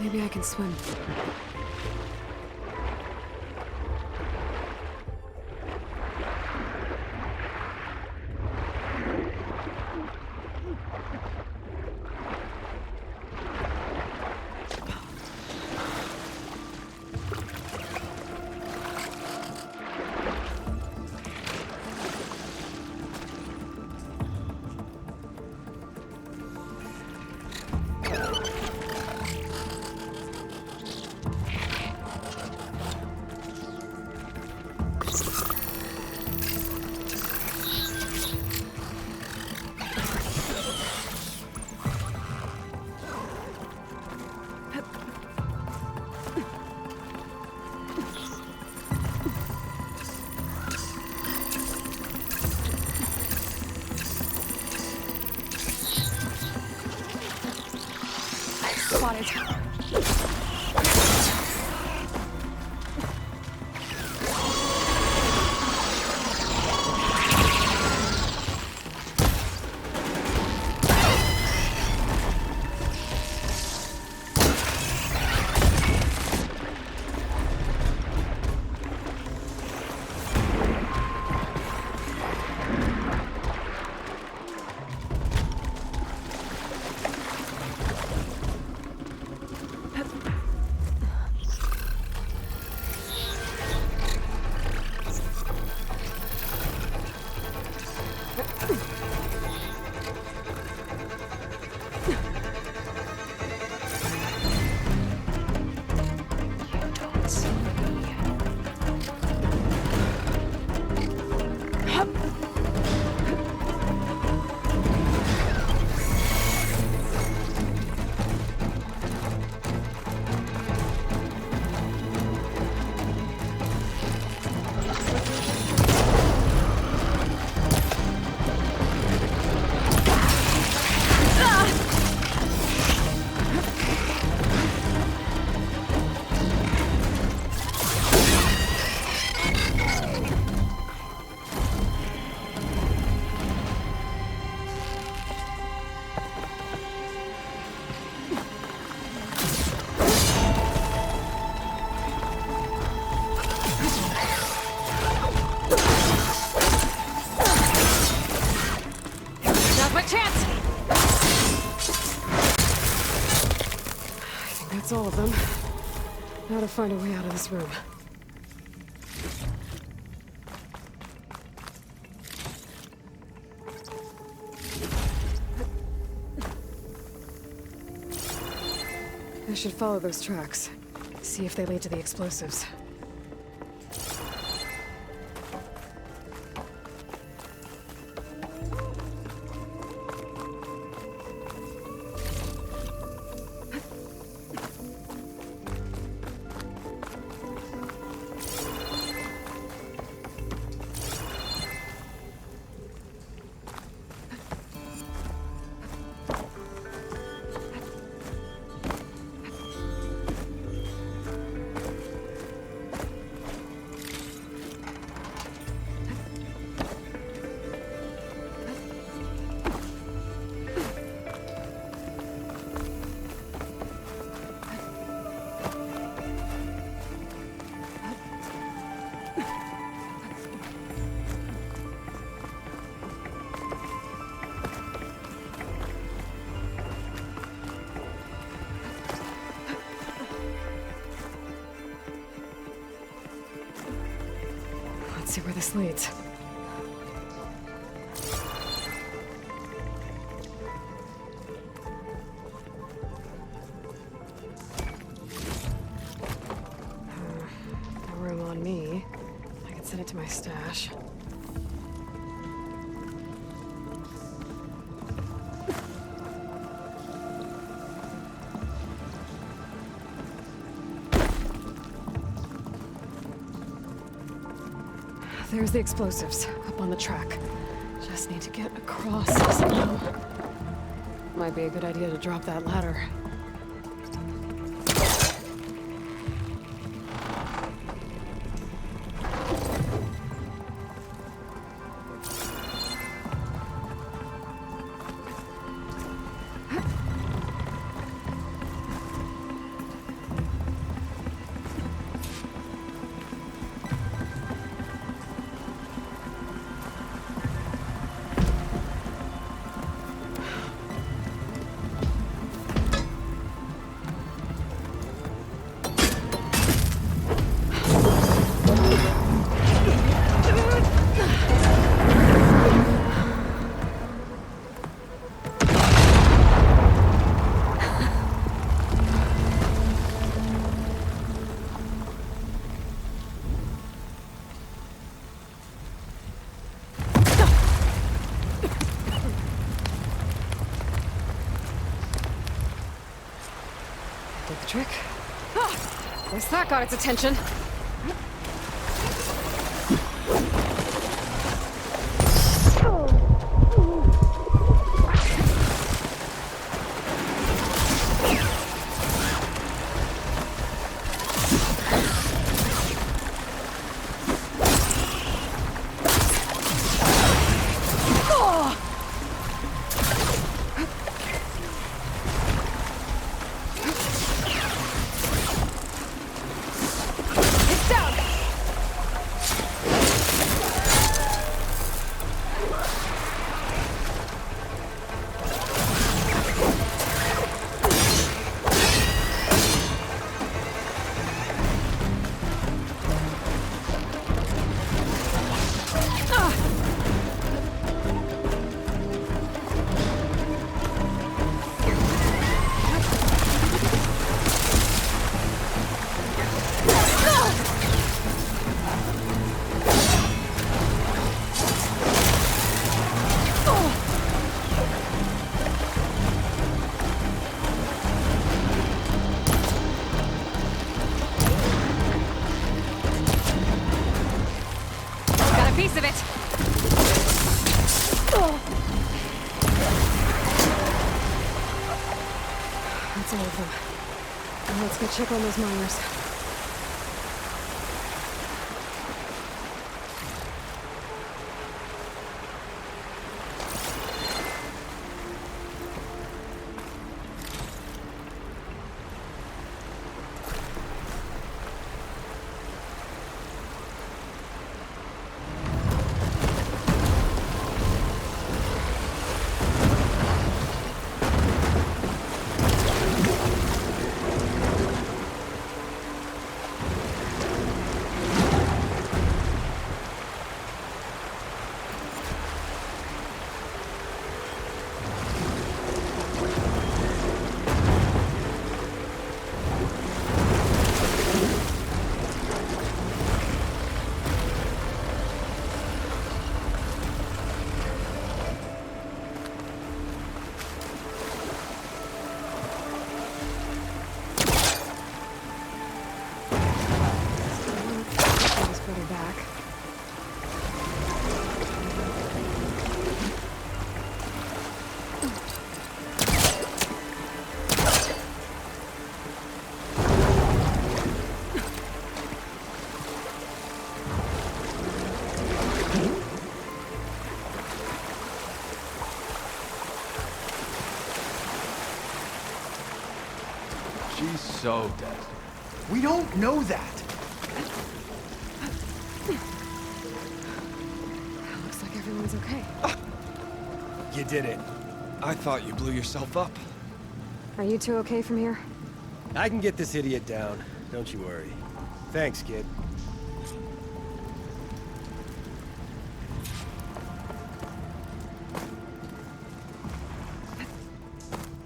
Maybe I can swim. Spotted. That's all of them. Now to find a way out of this room. I should follow those tracks. See if they lead to the explosives. Let's see where this leads. No room on me. I can send it to my stash. There's the explosives, up on the track. Just need to get across somehow. Might be a good idea to drop that ladder. Electric. Ah, guess that got its attention. Piece of it. That's all of them. Now let's go check on those miners. She's so dead. We don't know that. Looks like everyone's okay. You did it. I thought you blew yourself up. Are you two okay from here? I can get this idiot down. Don't you worry. Thanks, kid.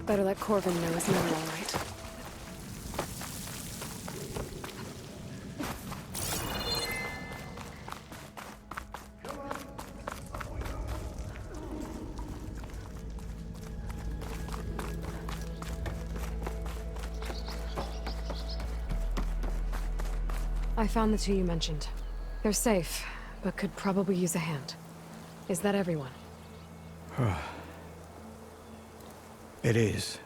Better let Corvin know he's not all right. I found the two you mentioned. They're safe, but could probably use a hand. Is that everyone? It is.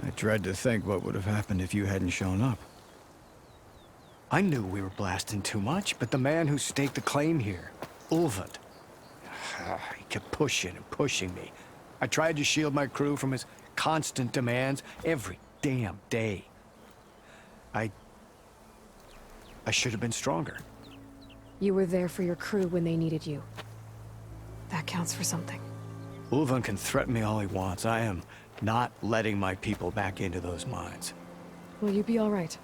I dread to think what would have happened if you hadn't shown up. I knew we were blasting too much, but the man who staked the claim here, Ulvund, he kept pushing and pushing me. I tried to shield my crew from his constant demands every damn day. I should have been stronger. You were there for your crew when they needed you. That counts for something. Ulvund can threaten me all he wants. I am not letting my people back into those mines. Will you be all right?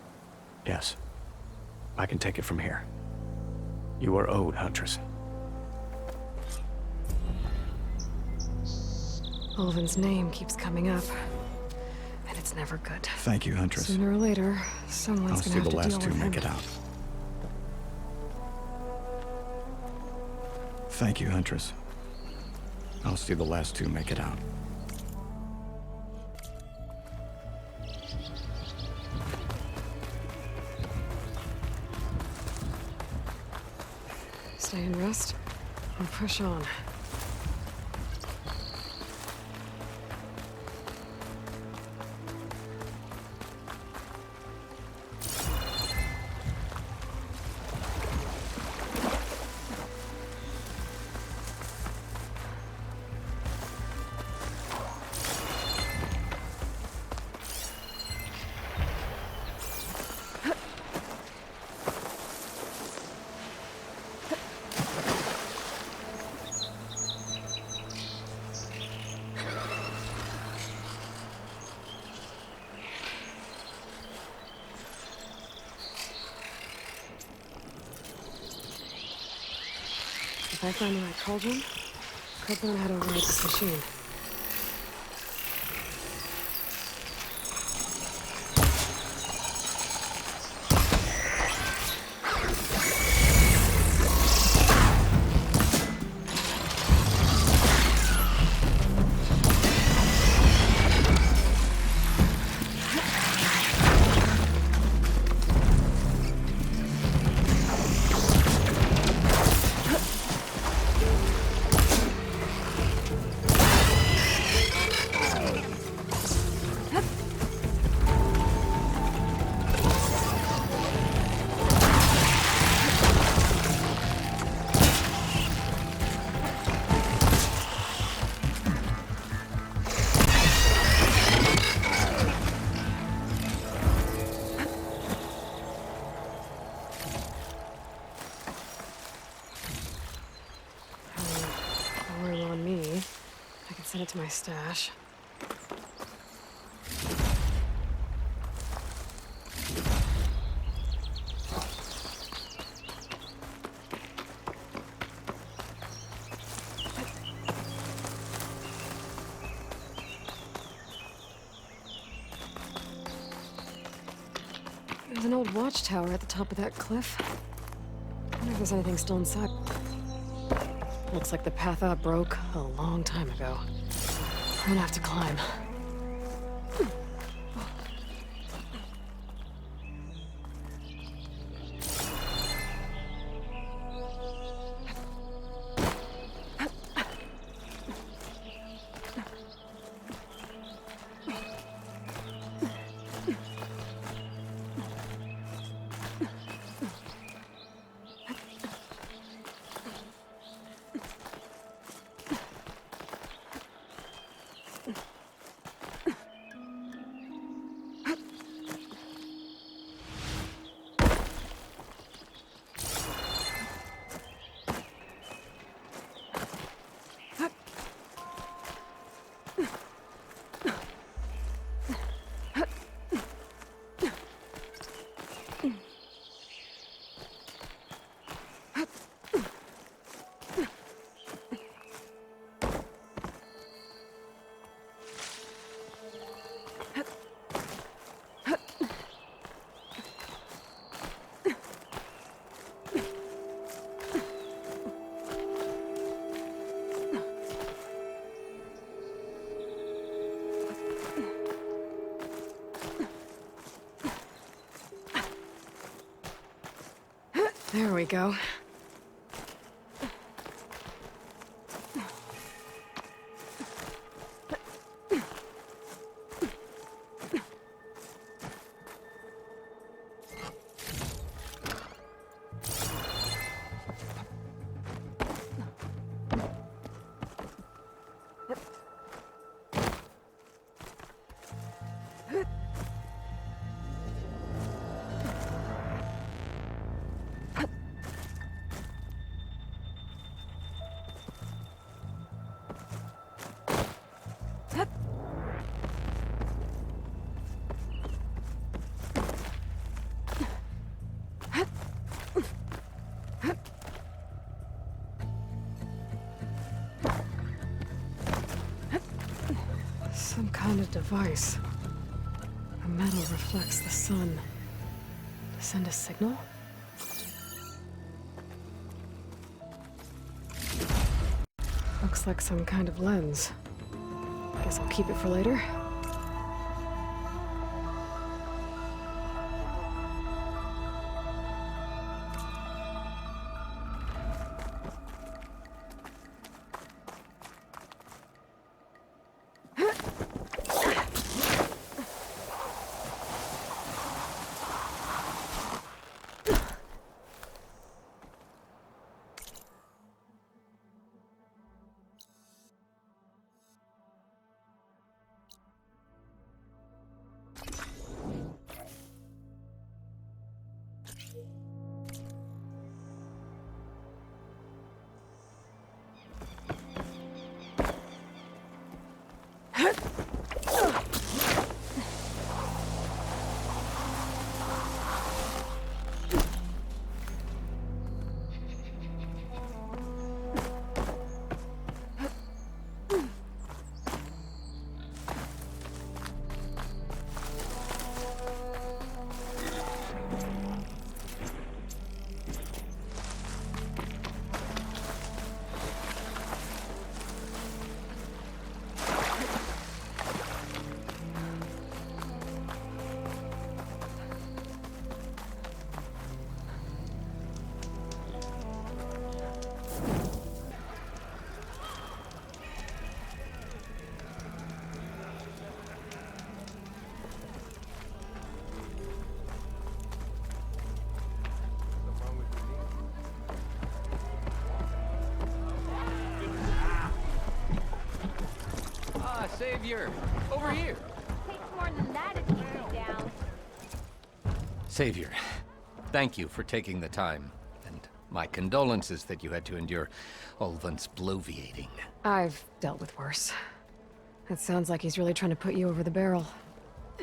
Yes. I can take it from here. You are owed, Huntress. Ulvund's name keeps coming up. And it's never good. Thank you, Huntress. Sooner or later, someone's gonna have to deal with him. I'll see the last two make it out. Thank you, Huntress. I'll see the last two make it out. Stay and rest, and push on. If I find the right cauldron, could learn how to ride this machine. Send it to my stash. There's an old watchtower at the top of that cliff. I wonder if there's anything still inside. Looks like the path up broke a long time ago. I'm gonna have to climb. There we go. Some kind of device. The metal reflects the sun. To send a signal? Looks like some kind of lens. Guess I'll keep it for later. Savior, over here. Takes more than that to keep me down. Savior, thank you for taking the time. And my condolences that you had to endure Ulvund's bloviating. I've dealt with worse. It sounds like he's really trying to put you over the barrel.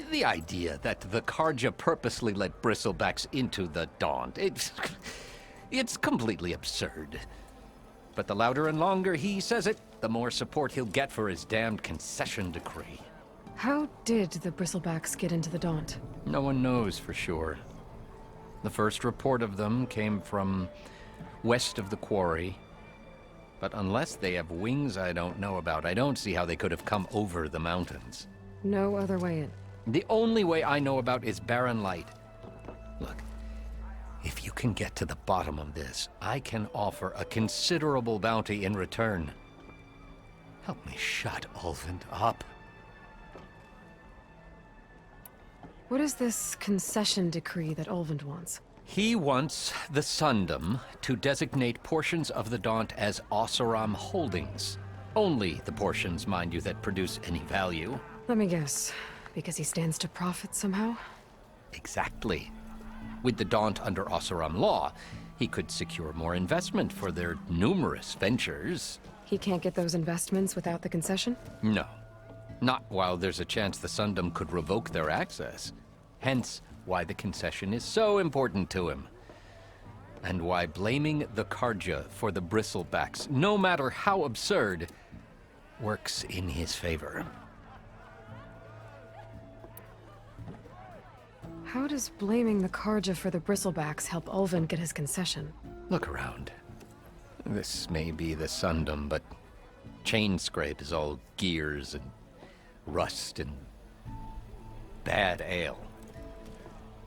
The idea that the Karja purposely let Bristlebacks into the Daunt, it's completely absurd. But the louder and longer he says it, the more support he'll get for his damned concession decree. How did the Bristlebacks get into the Daunt? No one knows for sure. The first report of them came from west of the quarry. But unless they have wings I don't know about, I don't see how they could have come over the mountains. No other way in. The only way I know about is Barren Light. Look, if you can get to the bottom of this, I can offer a considerable bounty in return. Help me shut Ulvund up. What is this concession decree that Ulvund wants? He wants the Sundom to designate portions of the Daunt as Oseram holdings. Only the portions, mind you, that produce any value. Let me guess. Because he stands to profit somehow? Exactly. With the Daunt under Oseram law, he could secure more investment for their numerous ventures. He can't get those investments without the concession? No. Not while there's a chance the Sundom could revoke their access. Hence, why the concession is so important to him. And why blaming the Karja for the Bristlebacks, no matter how absurd, works in his favor. How does blaming the Karja for the Bristlebacks help Ulvund get his concession? Look around. This may be the Sundom, but Chainscrape is all gears and rust and bad ale.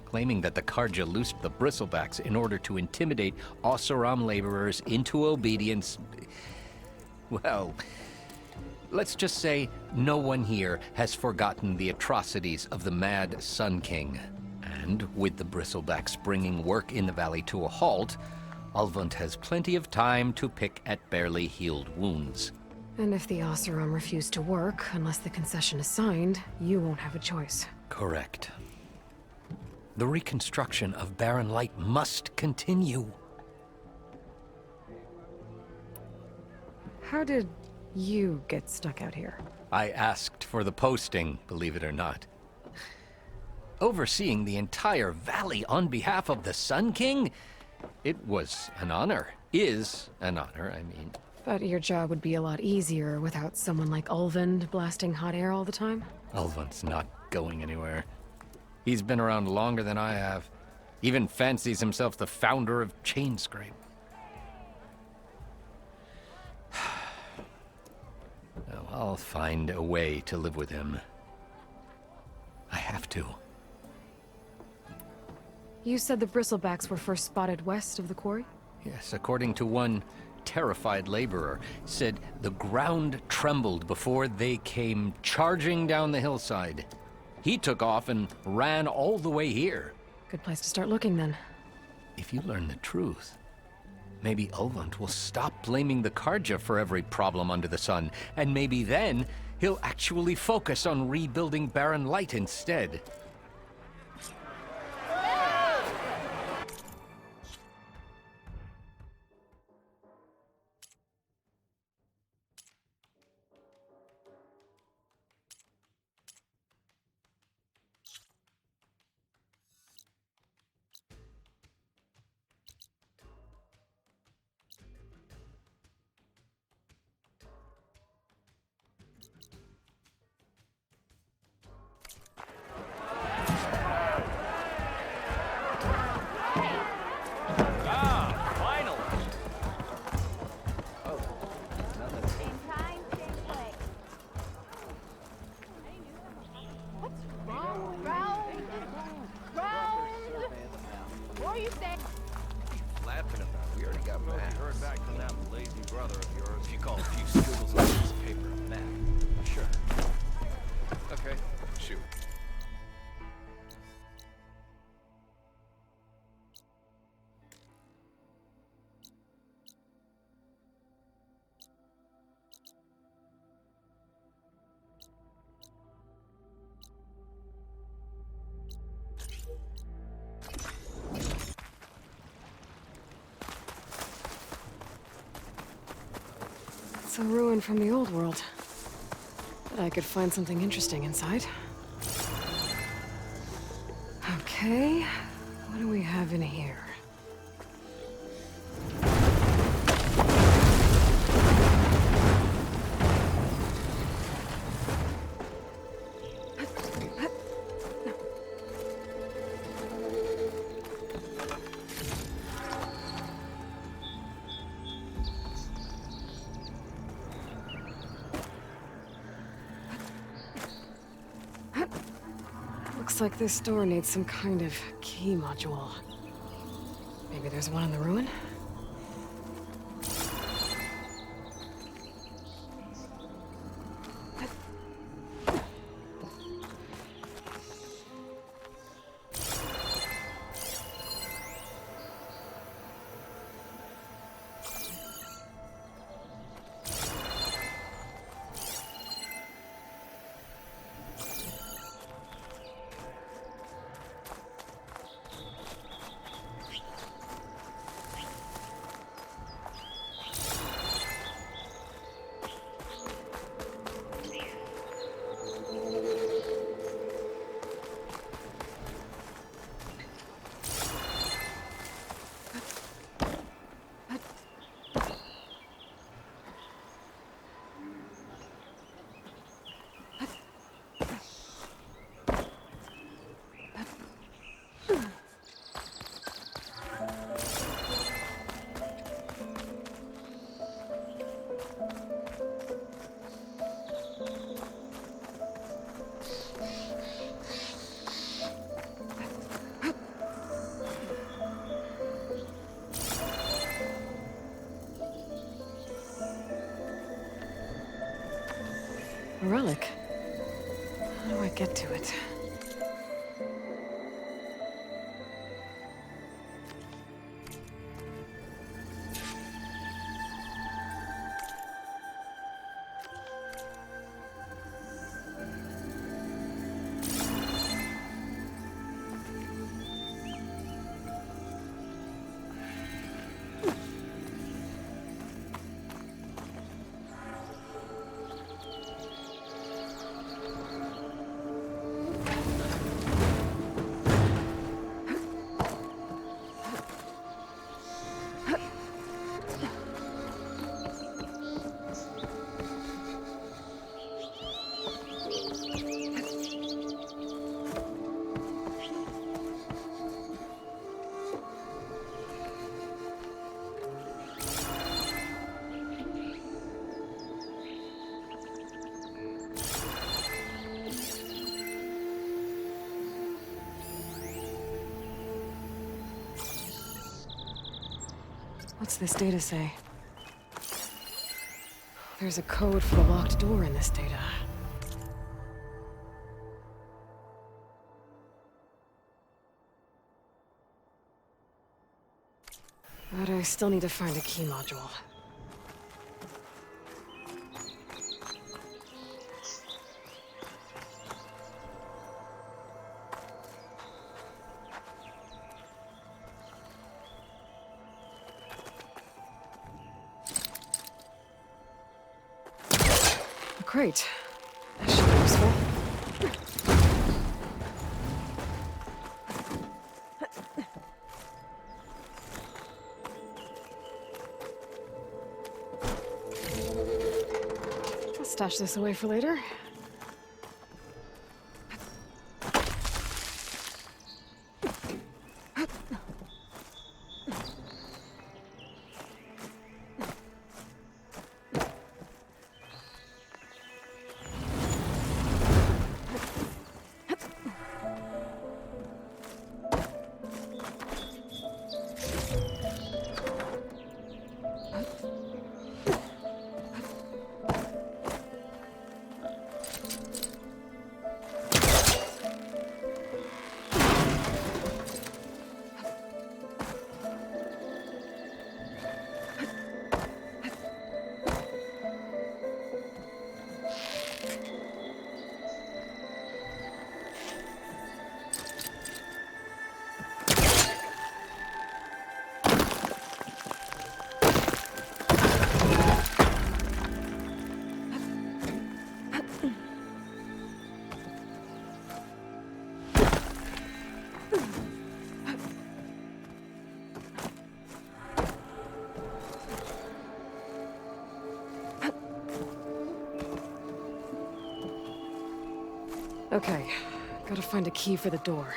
Claiming that the Karja loosed the Bristlebacks in order to intimidate Oseram laborers into obedience. Well, let's just say no one here has forgotten the atrocities of the Mad Sun King. And with the Bristlebacks bringing work in the valley to a halt, Ulvund has plenty of time to pick at barely healed wounds. And if the Oseram refuse to work, unless the concession is signed, you won't have a choice. Correct. The reconstruction of Barren Light must continue. How did you get stuck out here? I asked for the posting, believe it or not. Overseeing the entire valley on behalf of the Sun King? It was an honor. Is an honor, I mean. But your job would be a lot easier without someone like Ulvund blasting hot air all the time? Ulvund's not going anywhere. He's been around longer than I have. Even fancies himself the founder of Chainscrape. No, I'll find a way to live with him. I have to. You said the Bristlebacks were first spotted west of the quarry? Yes, according to one terrified laborer, said the ground trembled before they came charging down the hillside. He took off and ran all the way here. Good place to start looking, then. If you learn the truth, maybe Ulvund will stop blaming the Karja for every problem under the sun, and maybe then he'll actually focus on rebuilding Barren Light instead. It's a ruin from the old world. But I could find something interesting inside. Okay, what do we have in here? Looks like this door needs some kind of key module. Maybe there's one in the ruin? A relic. How do I get to it? What's this data say? There's a code for the locked door in this data. But I still need to find a key module. Great. That should be useful. I'll stash this away for later. Okay, gotta find a key for the door.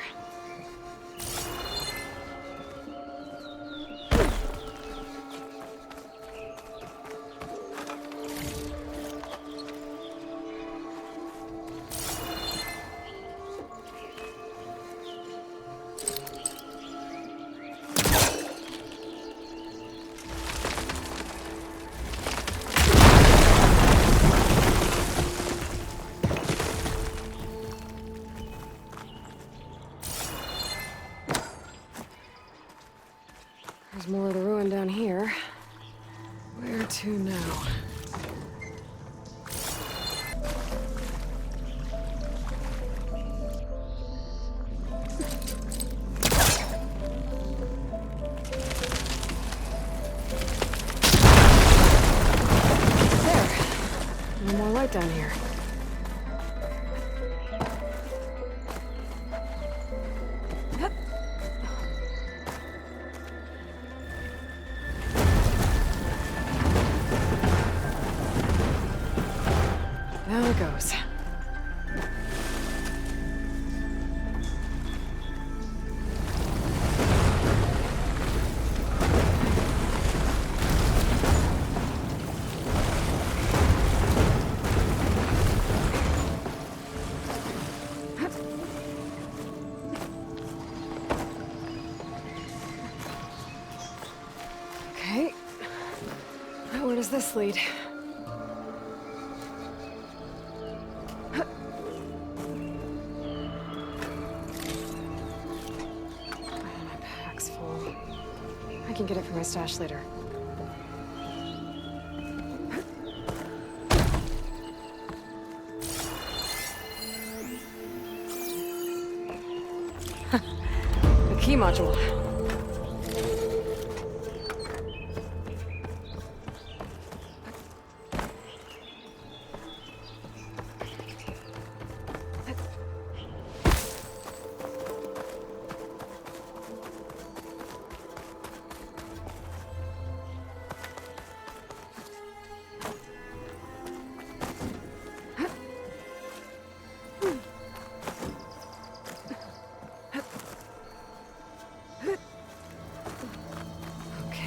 There's more of the ruin down here. Where to now? There. No more light down here. Now it goes. Okay. Now where does this lead? I can get it from my stash later. The key module.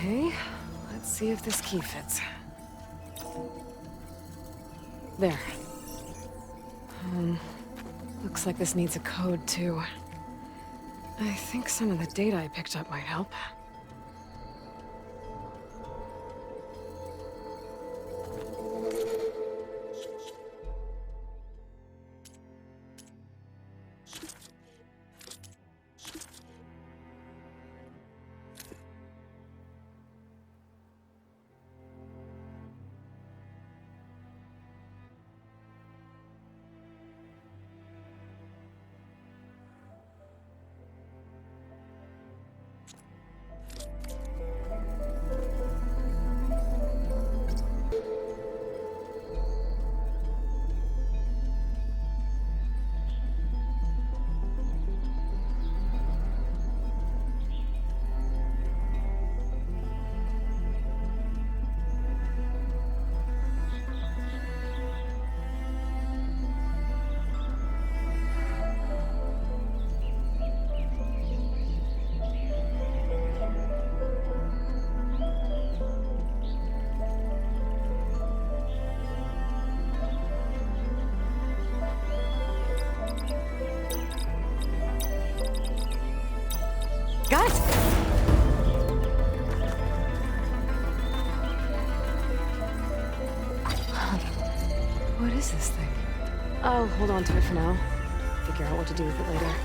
Okay, let's see if this key fits. There. Looks like this needs a code too. I think some of the data I picked up might help. Got it! What is this thing? I'll hold on to it for now. Figure out what to do with it later.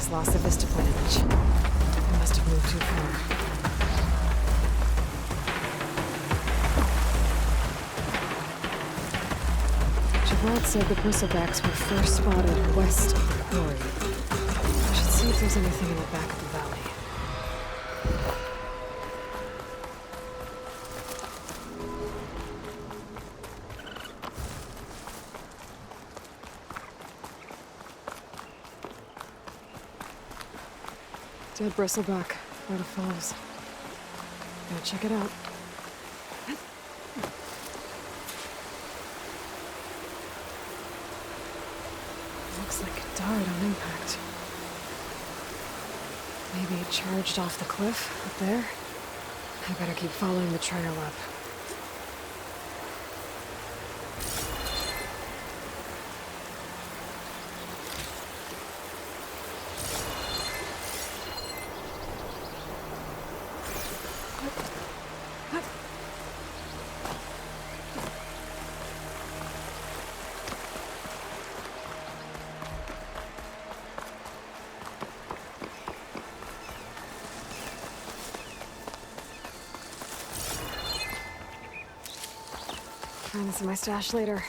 has lost the vista point image. I must have moved too far. Gerard said the bristlebacks were first spotted west of the quarry. I should see if there's anything in the back of the valley. Dead bristleback, right of falls. Gotta check it out. Looks like it died on impact. Maybe it charged off the cliff up there. I better keep following the trail up. Find this in my stash later.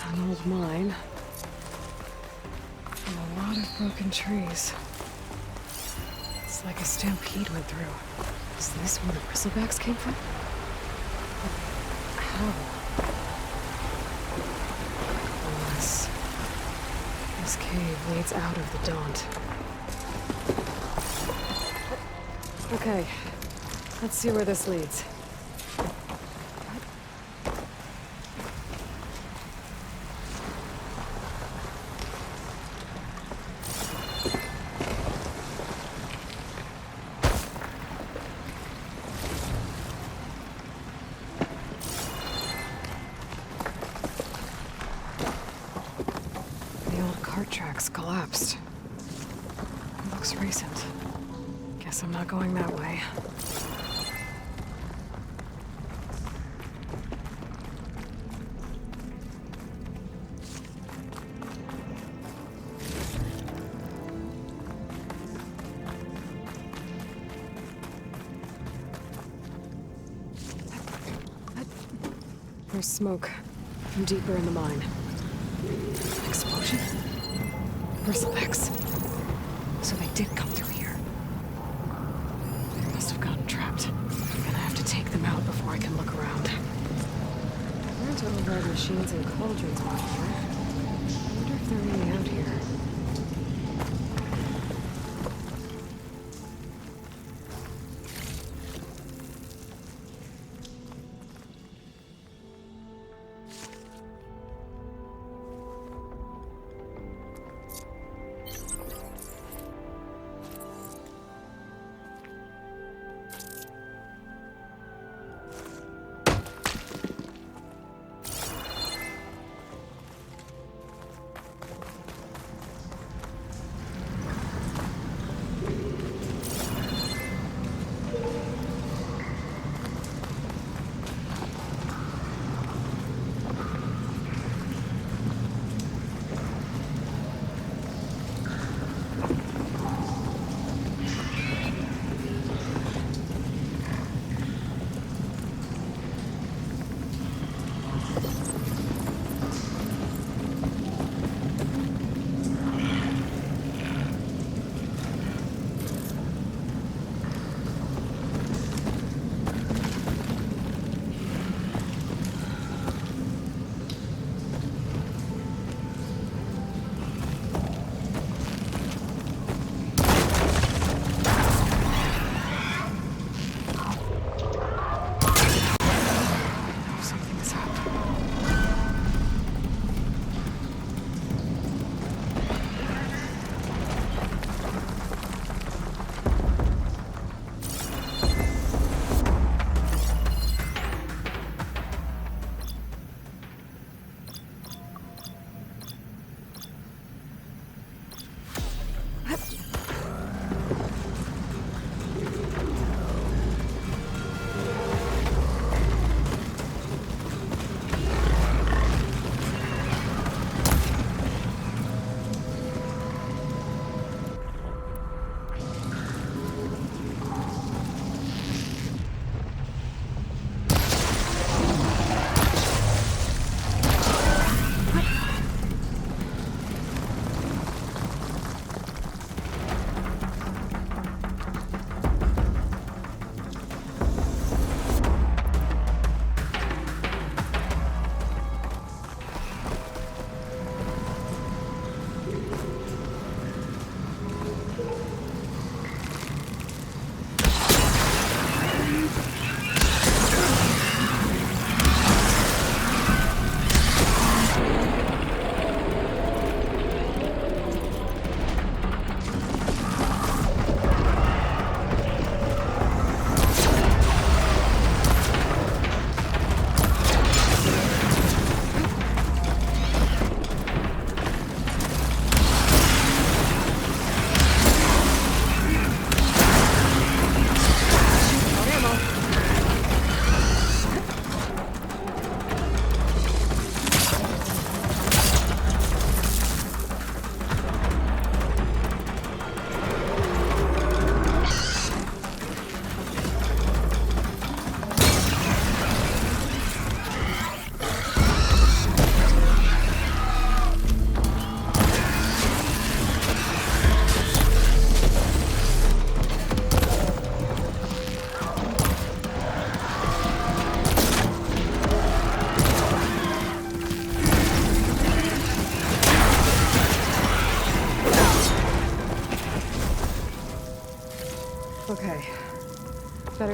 An old mine. And a lot of broken trees. It's like a stampede went through. Is this where the bristlebacks came from? How? Unless this cave leads out of the Daunt. Okay, let's see where this leads. Tracks collapsed. It looks recent. Guess I'm not going that way. There's smoke from deeper in the mine. An explosion? Bristlebacks. So they did come through here. They must have gotten trapped. I'm gonna have to take them out before I can look around. I learned to override machines and cauldrons before. I wonder if they're really out here.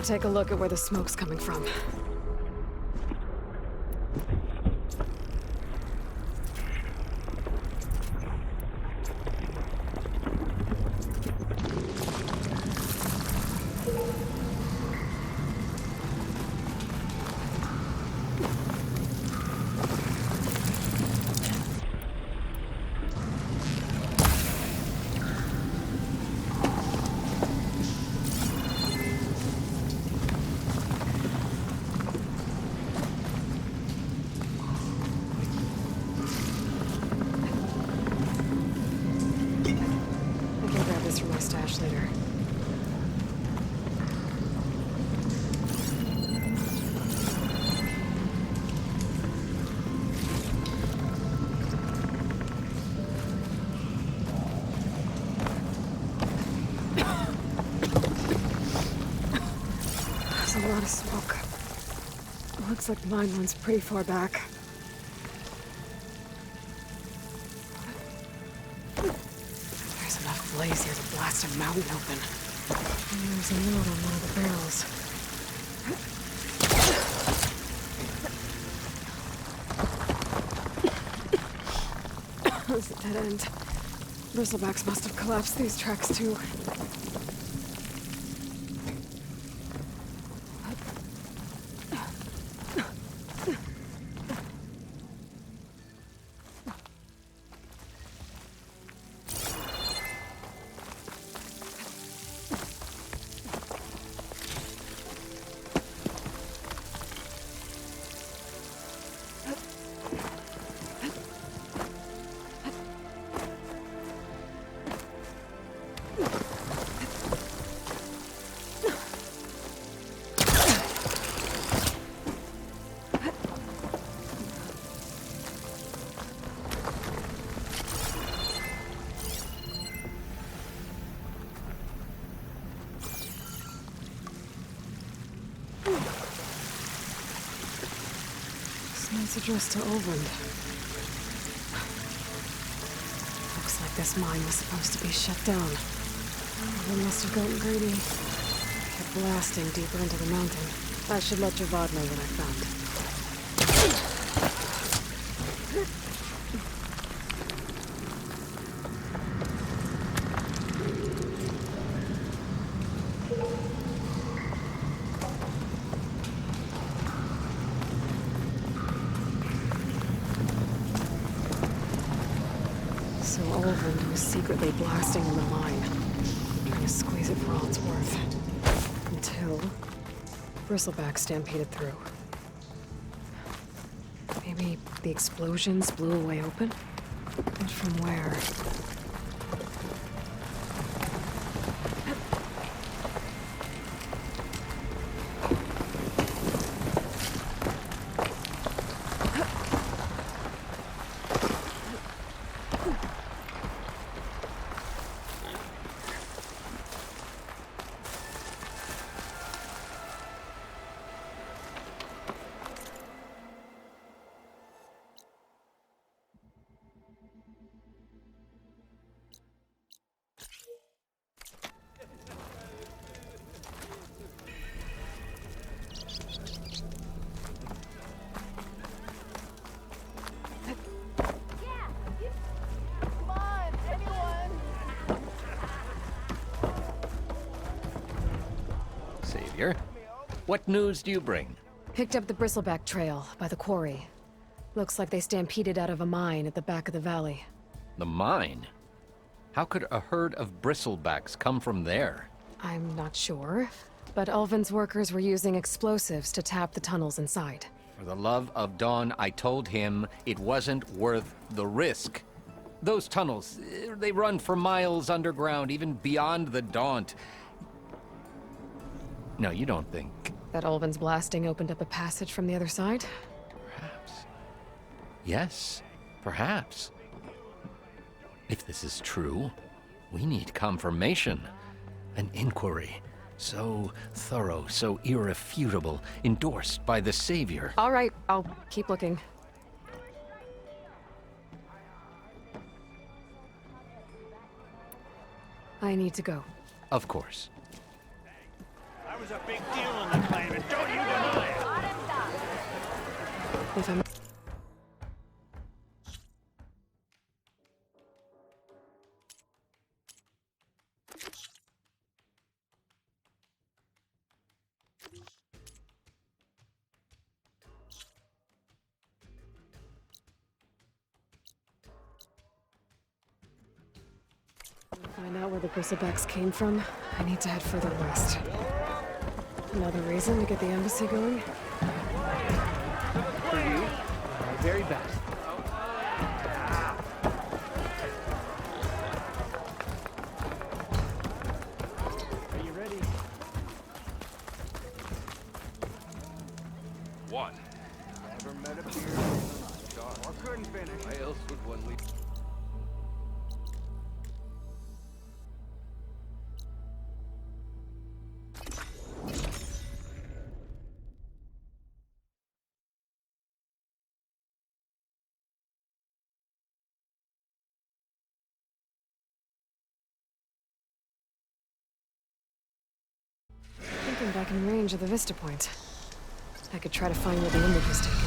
Better take a look at where the smoke's coming from. For my stash later. There's a lot of smoke. Looks like mine runs pretty far back. Blaze here to blast a mountain open. And there's a note on one of the barrels. This is a dead end. Bristlebacks must have collapsed these tracks too. It's addressed to Ulvund. Looks like this mine was supposed to be shut down. They must have gotten greedy. Kept blasting deeper into the mountain. I should let Javad know what I found. So Ulvund was secretly blasting in the mine, trying to squeeze it for all it's worth. Until Bristleback stampeded through. Maybe the explosions blew a way open? But from where? Savior, what news do you bring? Picked up the Bristleback trail by the quarry. Looks like they stampeded out of a mine at the back of the valley. The mine? How could a herd of bristlebacks come from there? I'm not sure, but Ulvund's workers were using explosives to tap the tunnels inside. For the love of Dawn, I told him it wasn't worth the risk. Those tunnels, they run for miles underground, even beyond the Daunt. No, you don't think... That Ulvund's blasting opened up a passage from the other side? Perhaps. Yes, perhaps. If this is true, we need confirmation. An inquiry. So thorough, so irrefutable, endorsed by the Savior. All right, I'll keep looking. I need to go. Of course. was a big deal on the claim, and don't you deny it! If I'm... Find out where the bristlebacks came from, I need to head further west. Another reason to get the embassy going? For you, my very best. Are you ready? What? Never met a beer in my life. Or couldn't finish. Why else would one leave? I think I'm back in range of the Vista Point. I could try to find where the image was taken.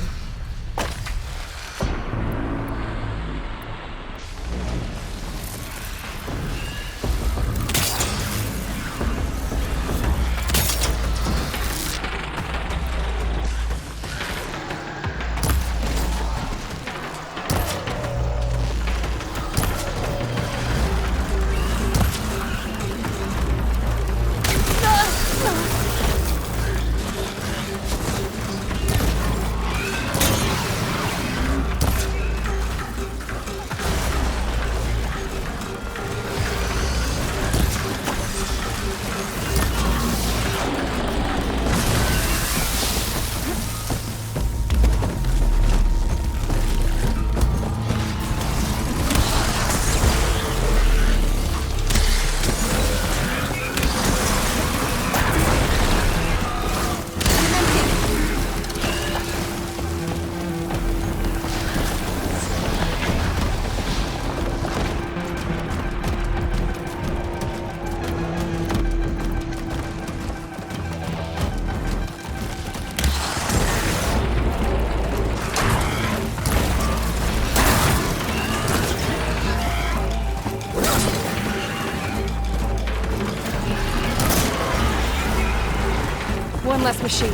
One less machine.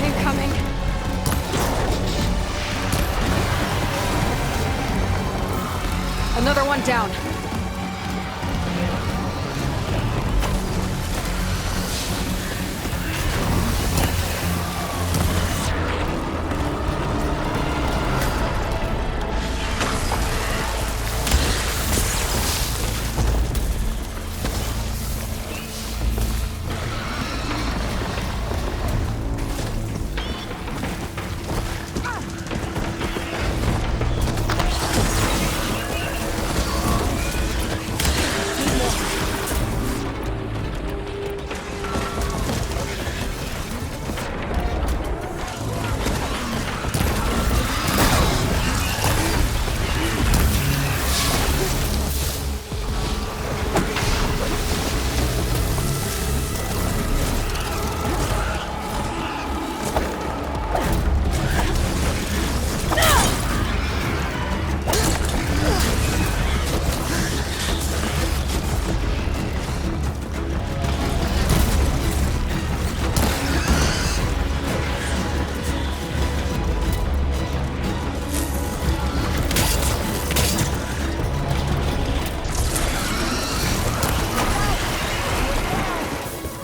Incoming. Another one down.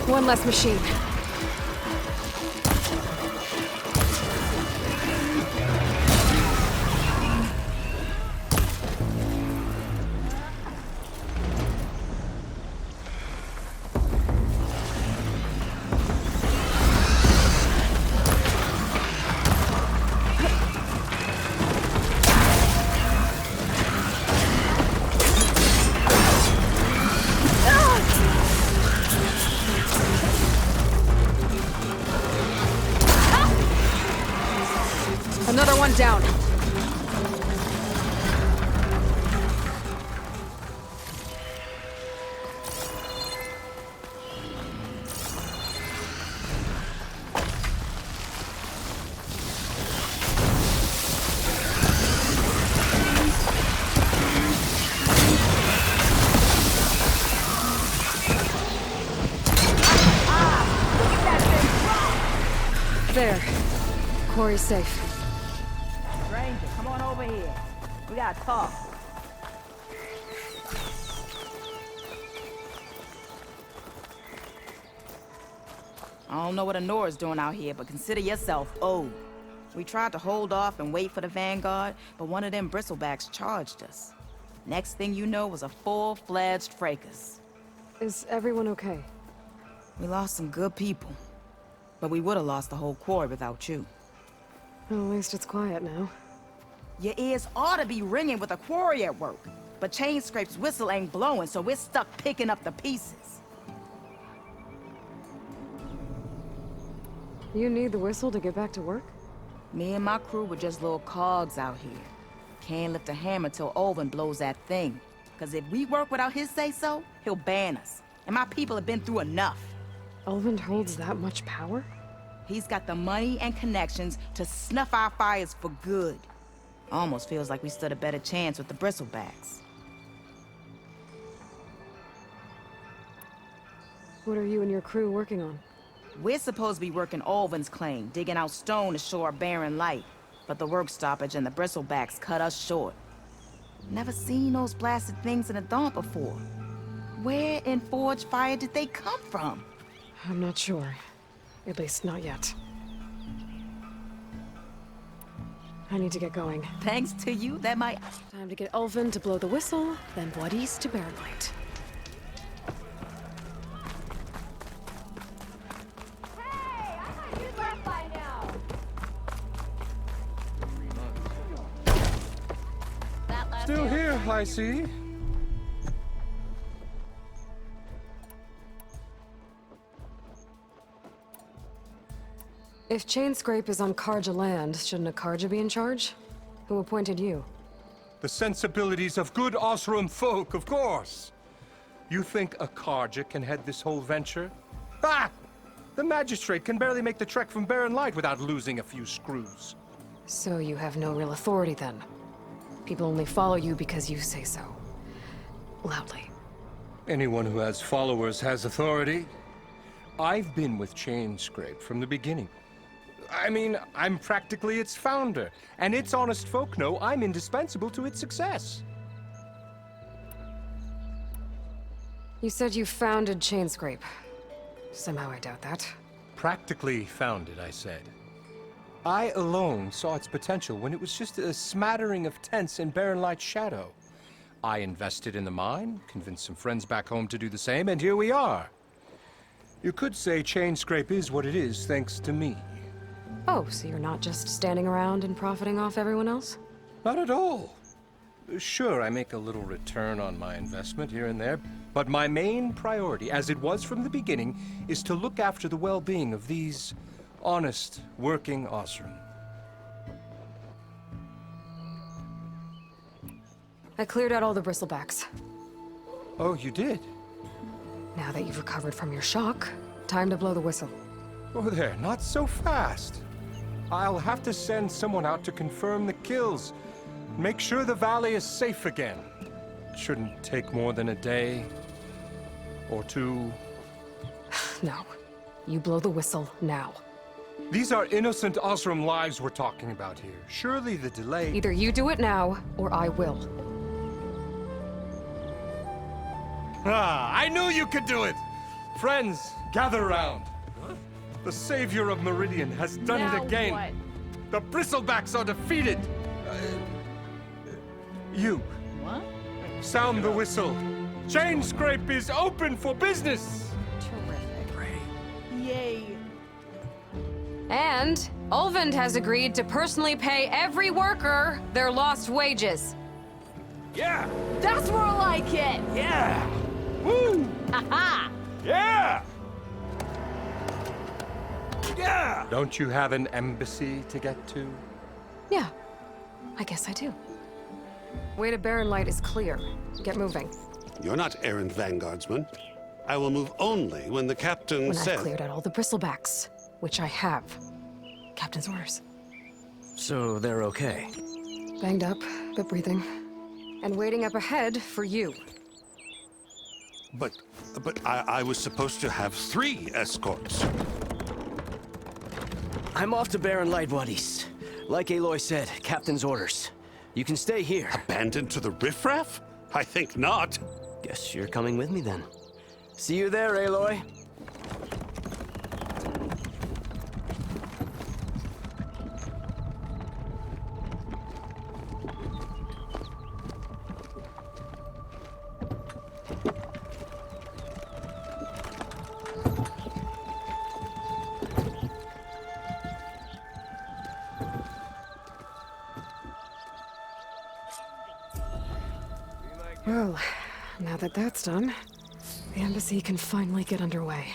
One less machine. One down. There. Quarry's safe. Stranger, come on over here. We gotta talk. I don't know what Honora's doing out here, but consider yourself owed. We tried to hold off and wait for the Vanguard, but one of them bristlebacks charged us. Next thing you know was a full-fledged fracas. Is everyone okay? We lost some good people, but we would have lost the whole quarry without you. Well, at least it's quiet now. Your ears ought to be ringing with a quarry at work, but Chainscrape's whistle ain't blowing, so we're stuck picking up the pieces. You need the whistle to get back to work? Me and my crew were just little cogs out here. Can't lift a hammer till Olvin blows that thing. Cause if we work without his say-so, he'll ban us. And my people have been through enough. Olvin holds that much power? He's got the money and connections to snuff our fires for good. Almost feels like we stood a better chance with the bristlebacks. What are you and your crew working on? We're supposed to be working Olvin's claim, digging out stone to shore Barren Light. But the work stoppage and the bristlebacks cut us short. Never seen those blasted things in a dump before. Where in Forge Fire did they come from? I'm not sure. At least not yet. I need to get going. Thanks to you, that might... Time to get Olvin to blow the whistle, then Boadis to Barren Light. Still here, I see. If Chainscrape is on Karja land, shouldn't a Karja be in charge? Who appointed you? The sensibilities of good Osram folk, of course. You think a Karja can head this whole venture? Ah! The magistrate can barely make the trek from Barren Light without losing a few screws. So you have no real authority then? People only follow you because you say so. Loudly. Anyone who has followers has authority. I've been with Chainscrape from the beginning. I mean, I'm practically its founder, and its honest folk know I'm indispensable to its success. You said you founded Chainscrape. Somehow I doubt that. Practically founded, I said. I alone saw its potential when it was just a smattering of tents in Barren Light's shadow. I invested in the mine, convinced some friends back home to do the same, and here we are. You could say Chainscrape is what it is thanks to me. Oh, so you're not just standing around and profiting off everyone else? Not at all. Sure, I make a little return on my investment here and there, but my main priority, as it was from the beginning, is to look after the well-being of these honest, working Osram. I cleared out all the bristlebacks. Oh, you did? Now that you've recovered from your shock, time to blow the whistle. Oh there, not so fast. I'll have to send someone out to confirm the kills. Make sure the valley is safe again. It shouldn't take more than a day or two. No. You blow the whistle now. These are innocent Osram lives we're talking about here. Surely the delay... Either you do it now, or I will. Ah, I knew you could do it! Friends, gather around. The savior of Meridian has done it again. What? The bristlebacks are defeated. You. What? Sound the whistle. Chainscrape is open for business. Terrific. Yay. And Olvin has agreed to personally pay every worker their lost wages. Yeah! That's more like it! Yeah! Woo! Ha-ha! Yeah! Yeah! Don't you have an embassy to get to? Yeah, I guess I do. Way to Barren Light is clear. Get moving. You're not errant vanguardsman. I will move only when the captain When says... I've cleared out all the bristlebacks, which I have. Captain's orders. So they're okay? Banged up, but breathing. And waiting up ahead for you. But I was supposed to have 3 escorts. I'm off to Barren Light, buddies. Like Aloy said, Captain's orders. You can stay here. Abandoned to the riffraff? I think not. Guess you're coming with me then. See you there, Aloy. Well, now that that's done, the embassy can finally get underway.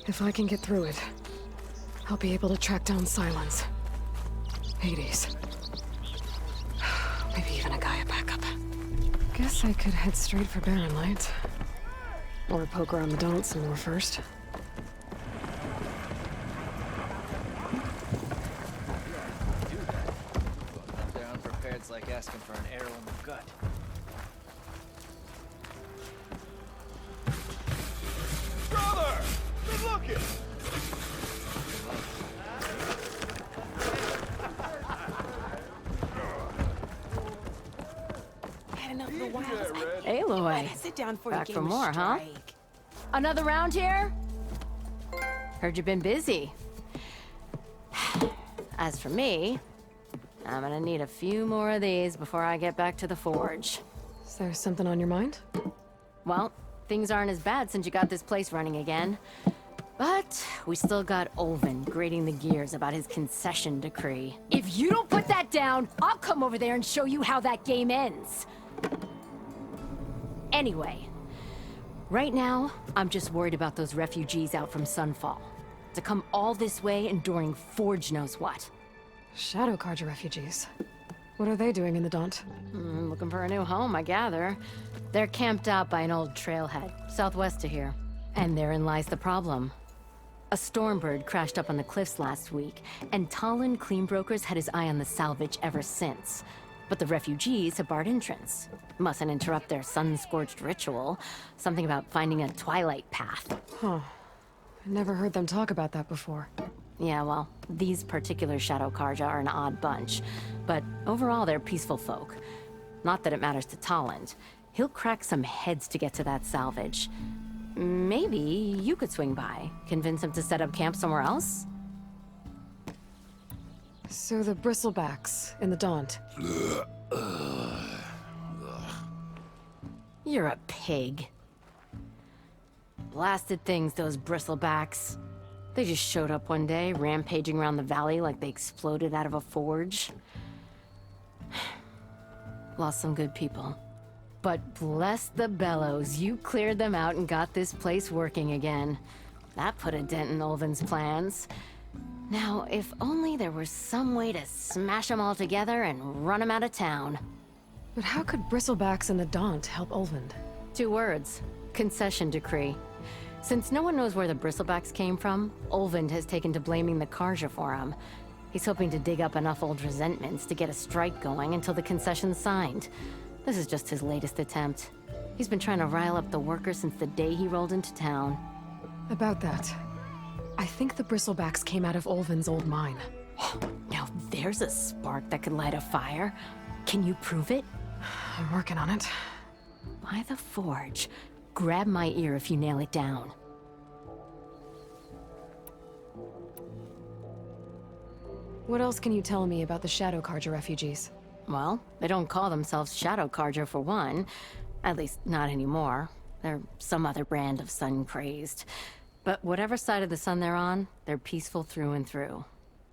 If I can get through it, I'll be able to track down Silence. Hades. Maybe even a Gaia backup. Guess I could head straight for Barren Light. Or poke around the Daunt some more first. They're unprepared. It's like asking for an arrow in the gut. Brother! Good looking! Had enough of the wild. Aloy. Sit down for Back for more, huh? Another round here? Heard you've been busy. As for me, I'm gonna need a few more of these before I get back to the forge. Is there something on your mind? Well, things aren't as bad since you got this place running again. But we still got Olvin grating the gears about his concession decree. If you don't put that down, I'll come over there and show you how that game ends. Anyway, right now, I'm just worried about those refugees out from Sunfall. To come all this way enduring Forge knows what. Shadow Carja refugees. What are they doing in the Daunt? Looking for a new home, I gather. They're camped out by an old trailhead, southwest of here. And therein lies the problem. A Stormbird crashed up on the cliffs last week, and Talon Cleanbrokers had his eye on the salvage ever since. But the refugees have barred entrance. Mustn't interrupt their sun-scorched ritual. Something about finding a twilight path. Huh. I never heard them talk about that before. Yeah, well, these particular Shadow Carja are an odd bunch. But overall, they're peaceful folk. Not that it matters to Talon. He'll crack some heads to get to that salvage. Maybe you could swing by, convince him to set up camp somewhere else? So the bristlebacks in the Daunt. You're a pig. Blasted things, those bristlebacks. They just showed up one day, rampaging around the valley like they exploded out of a forge. Lost some good people. But bless the bellows, you cleared them out and got this place working again. That put a dent in Olvin's plans. Now, if only there was some way to smash them all together and run them out of town. But how could bristlebacks in the Daunt help Olvind? 2 words. Concession decree. Since no one knows where the bristlebacks came from, Olvind has taken to blaming the Carja for them. He's hoping to dig up enough old resentments to get a strike going until the concession's signed. This is just his latest attempt. He's been trying to rile up the workers since the day he rolled into town. About that, I think the bristlebacks came out of Olvin's old mine. Now there's a spark that could light a fire. Can you prove it? I'm working on it. By the forge. Grab my ear if you nail it down. What else can you tell me about the Shadow Carja refugees? Well, they don't call themselves Shadow Carja for one. At least, not anymore. They're some other brand of sun-crazed. But whatever side of the sun they're on, they're peaceful through and through.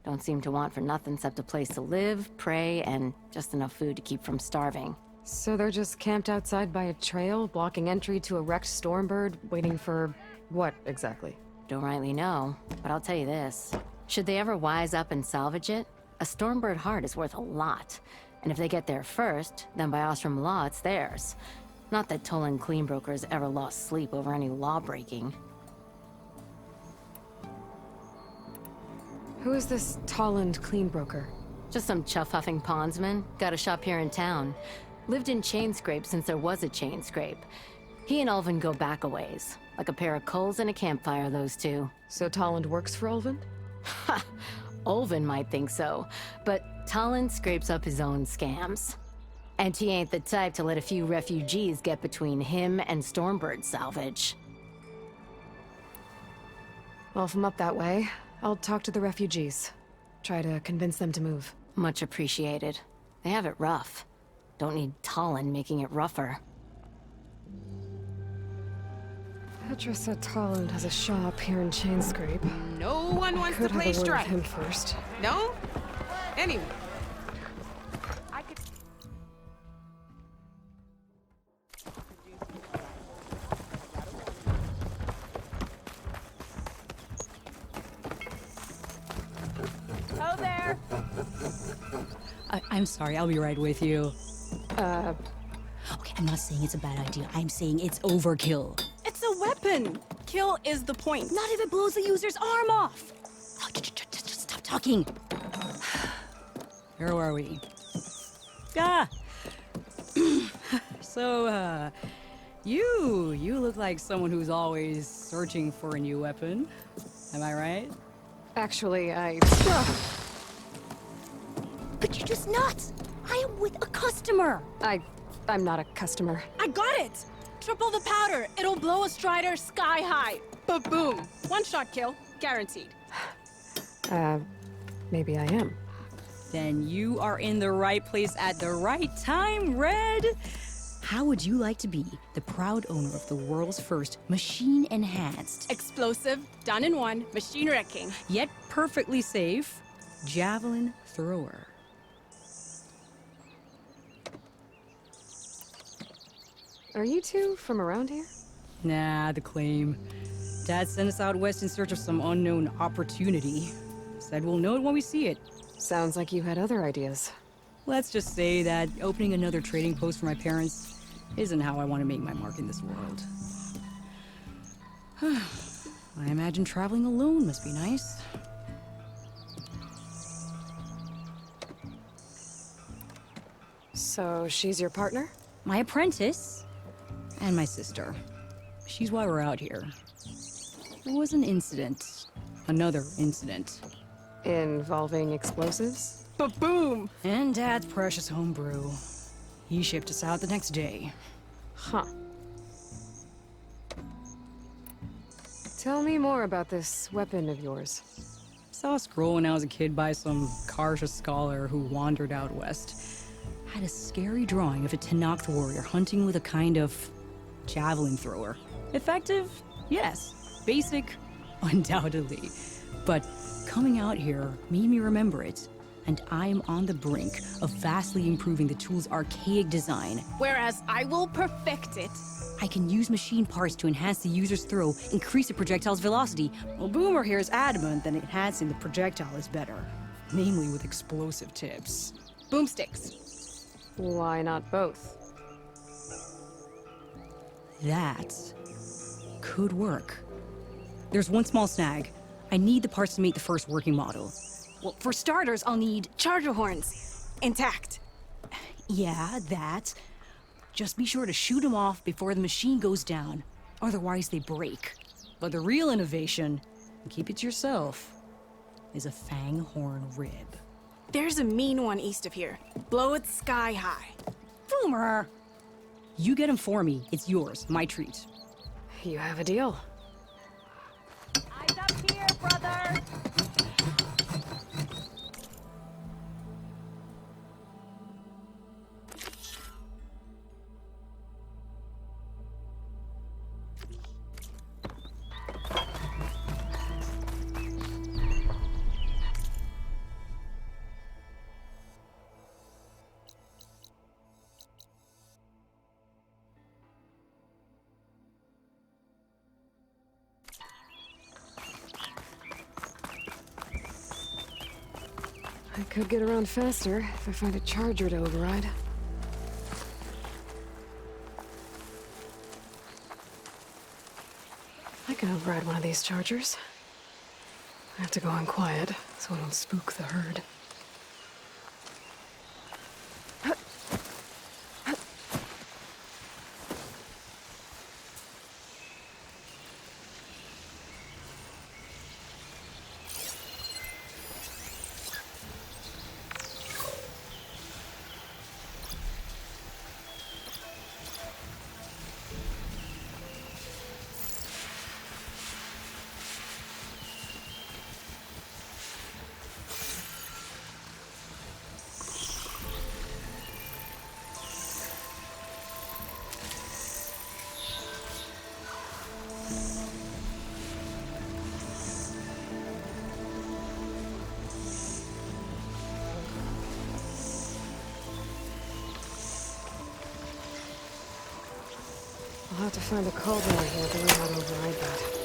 Don't seem to want for nothing except a place to live, pray, and just enough food to keep from starving. So they're just camped outside by a trail, blocking entry to a wrecked Stormbird, waiting for... what, exactly? Don't rightly know, but I'll tell you this. Should they ever wise up and salvage it, A Stormbird heart is worth a lot. And if they get there first, then by Ostrom law, it's theirs. Not that Toland Cleanbrokers ever lost sleep over any law breaking. Who is this Tolland Cleanbroker? Just some chuff-huffing pondsman. Got a shop here in town. Lived in Chainscrape since there was a Chainscrape. He and Ulvin go back a ways. Like a pair of coals and a campfire, those two. So Tolland works for Ulvin? Ha! Ulvin might think so, but Tolland scrapes up his own scams. And he ain't the type to let a few refugees get between him and Stormbird salvage. Well, if I'm up that way, I'll talk to the refugees. Try to convince them to move. Much appreciated. They have it rough. Don't need Tolland making it rougher. Petra said Tolland has a shop here in Chainscrape. No one wants to Could play have a word strike. with him first. No? Anyway. Hello there. I'm sorry, I'll be right with you. Okay, I'm not saying it's a bad idea. I'm saying it's overkill. It's a weapon. Kill is the point. Not if it blows the user's arm off. Oh, just stop talking. Where are we? Ah. So, you look like someone who's always searching for a new weapon. Am I right? Actually, But you're just nuts. I am with a customer. I'm not a customer. I got it. Triple the powder. It'll blow a Strider sky high. Ba-boom. One shot kill. Guaranteed. Maybe I am. Then you are in the right place at the right time, Red. How would you like to be the proud owner of the world's first machine-enhanced, Explosive, done in one, machine wrecking. yet perfectly safe, javelin thrower? Are you two from around here? Nah, the claim. Dad sent us out west in search of some unknown opportunity. Said we'll know it when we see it. Sounds like you had other ideas. Let's just say that opening another trading post for my parents isn't how I want to make my mark in this world. I imagine traveling alone must be nice. So she's your partner? My apprentice and my sister. She's why we're out here. There was an incident. Another incident. Involving explosives? Ba-boom! And Dad's precious homebrew. He shipped us out the next day. Huh. Tell me more about this weapon of yours. Saw a scroll when I was a kid by some Karsha scholar who wandered out west. Had a scary drawing of a Tenakth warrior hunting with a kind of javelin thrower. Effective? Yes. Basic? Undoubtedly. But coming out here made me remember it. And I'm on the brink of vastly improving the tool's archaic design. Whereas I will perfect it. I can use machine parts to enhance the user's throw, increase the projectile's velocity. Well, Boomer here is adamant that enhancing the projectile is better. Namely with explosive tips. Boomsticks. Why not both? That could work. There's one small snag. I need the parts to make the first working model. Well, for starters, I'll need charger horns. Intact. Yeah, that. Just be sure to shoot them off before the machine goes down. Otherwise, they break. But the real innovation, and keep it to yourself, is a fang horn rib. There's a mean one east of here. Blow it sky high. Boomer! You get him for me. It's yours. My treat. You have a deal. Eyes up here, brother! I could get around faster if I find a charger to override. I can override one of these chargers. I have to go in quiet, so I don't spook the herd. I'll have to find a cauldron here to learn how to override that.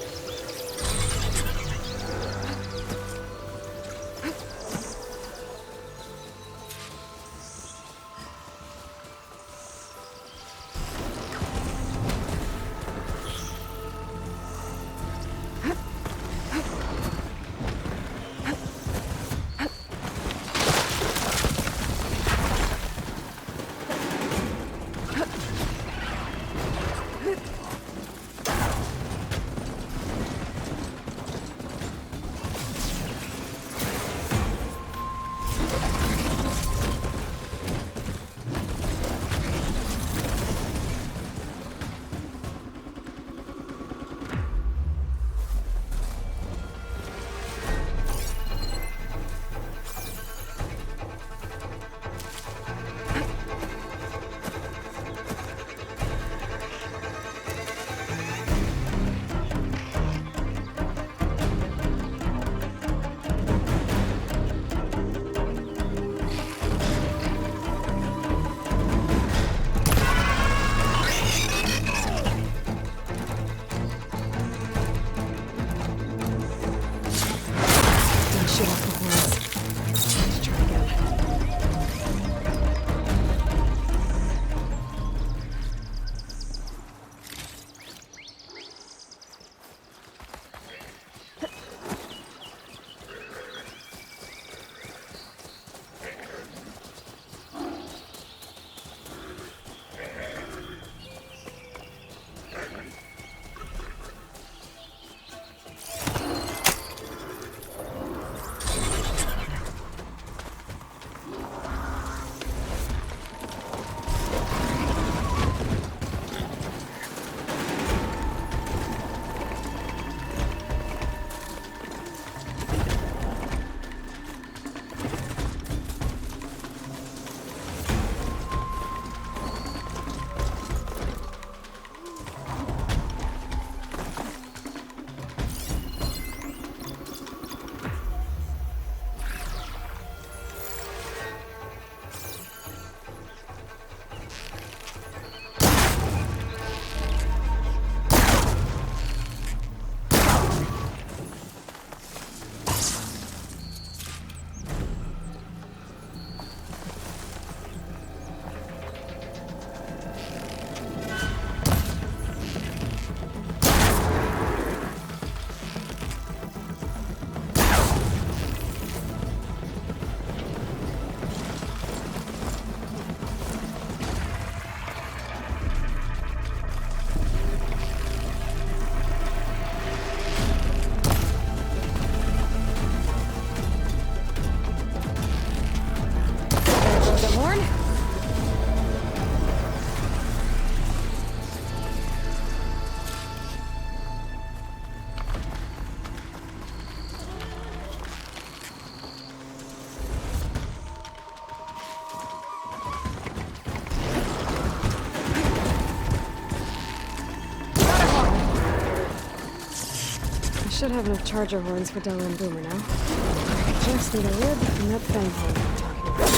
Should have enough charger horns for Della and Boomer now. I just need a lid and that fang horn I'm talking about.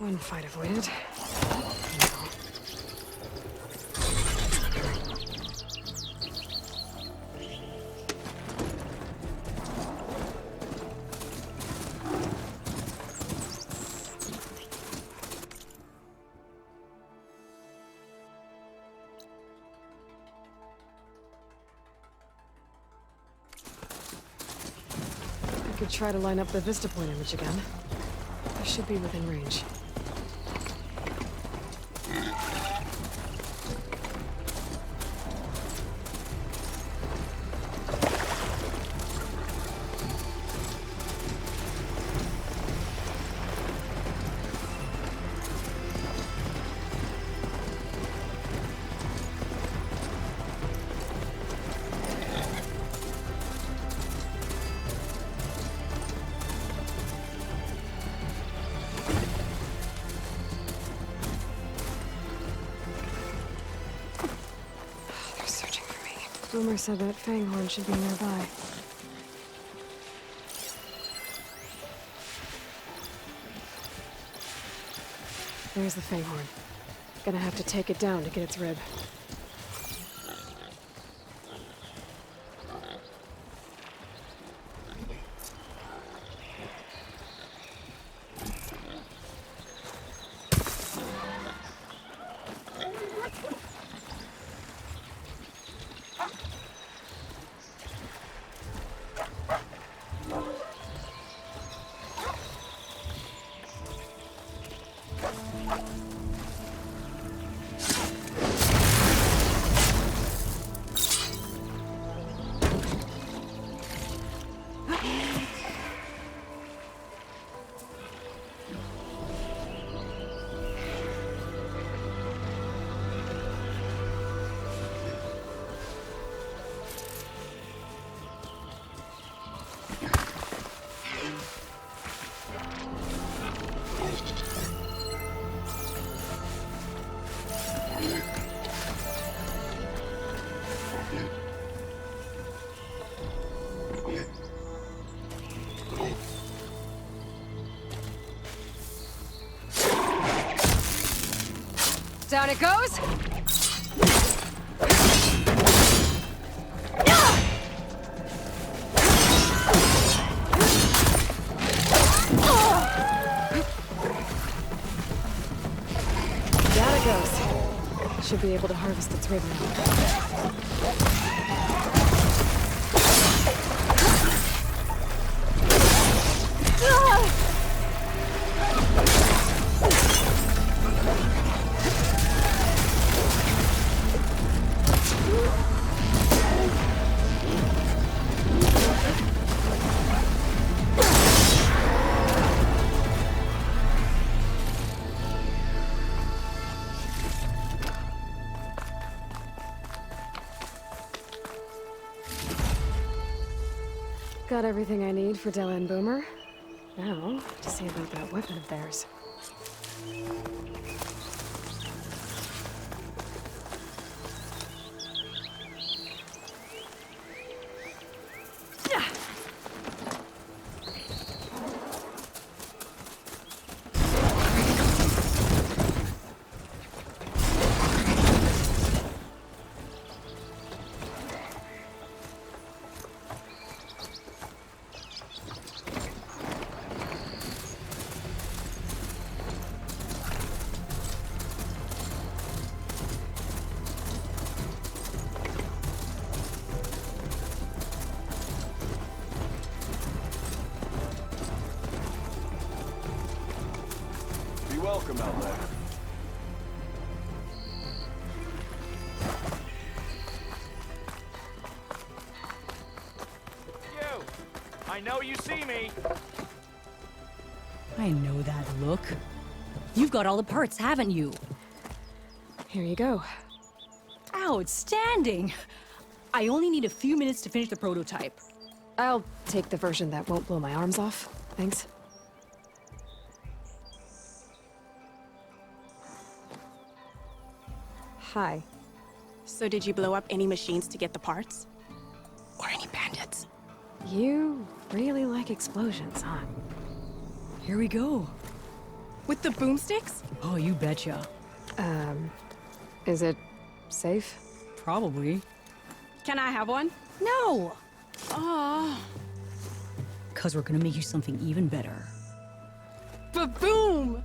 One fight avoided. I could try to line up the Vista Point image again. I should be within range. Boomer said that Fanghorn should be nearby. There's the Fanghorn. Gonna have to take it down to get its rib. Down it goes! Down it goes. Should be able to harvest its rib now. Got everything I need for Della and Boomer. Now, to see about that weapon of theirs. Welcome out there. You! I know you see me! I know that look. You've got all the parts, haven't you? Here you go. Outstanding! I only need a few minutes to finish the prototype. I'll take the version that won't blow my arms off. Thanks. Hi. So did you blow up any machines to get the parts? Or any bandits? You really like explosions, huh? Here we go. With the boomsticks? Oh, you betcha. Is it safe? Probably. Can I have one? No! Oh. Cause we're gonna make you something even better. Ba-boom!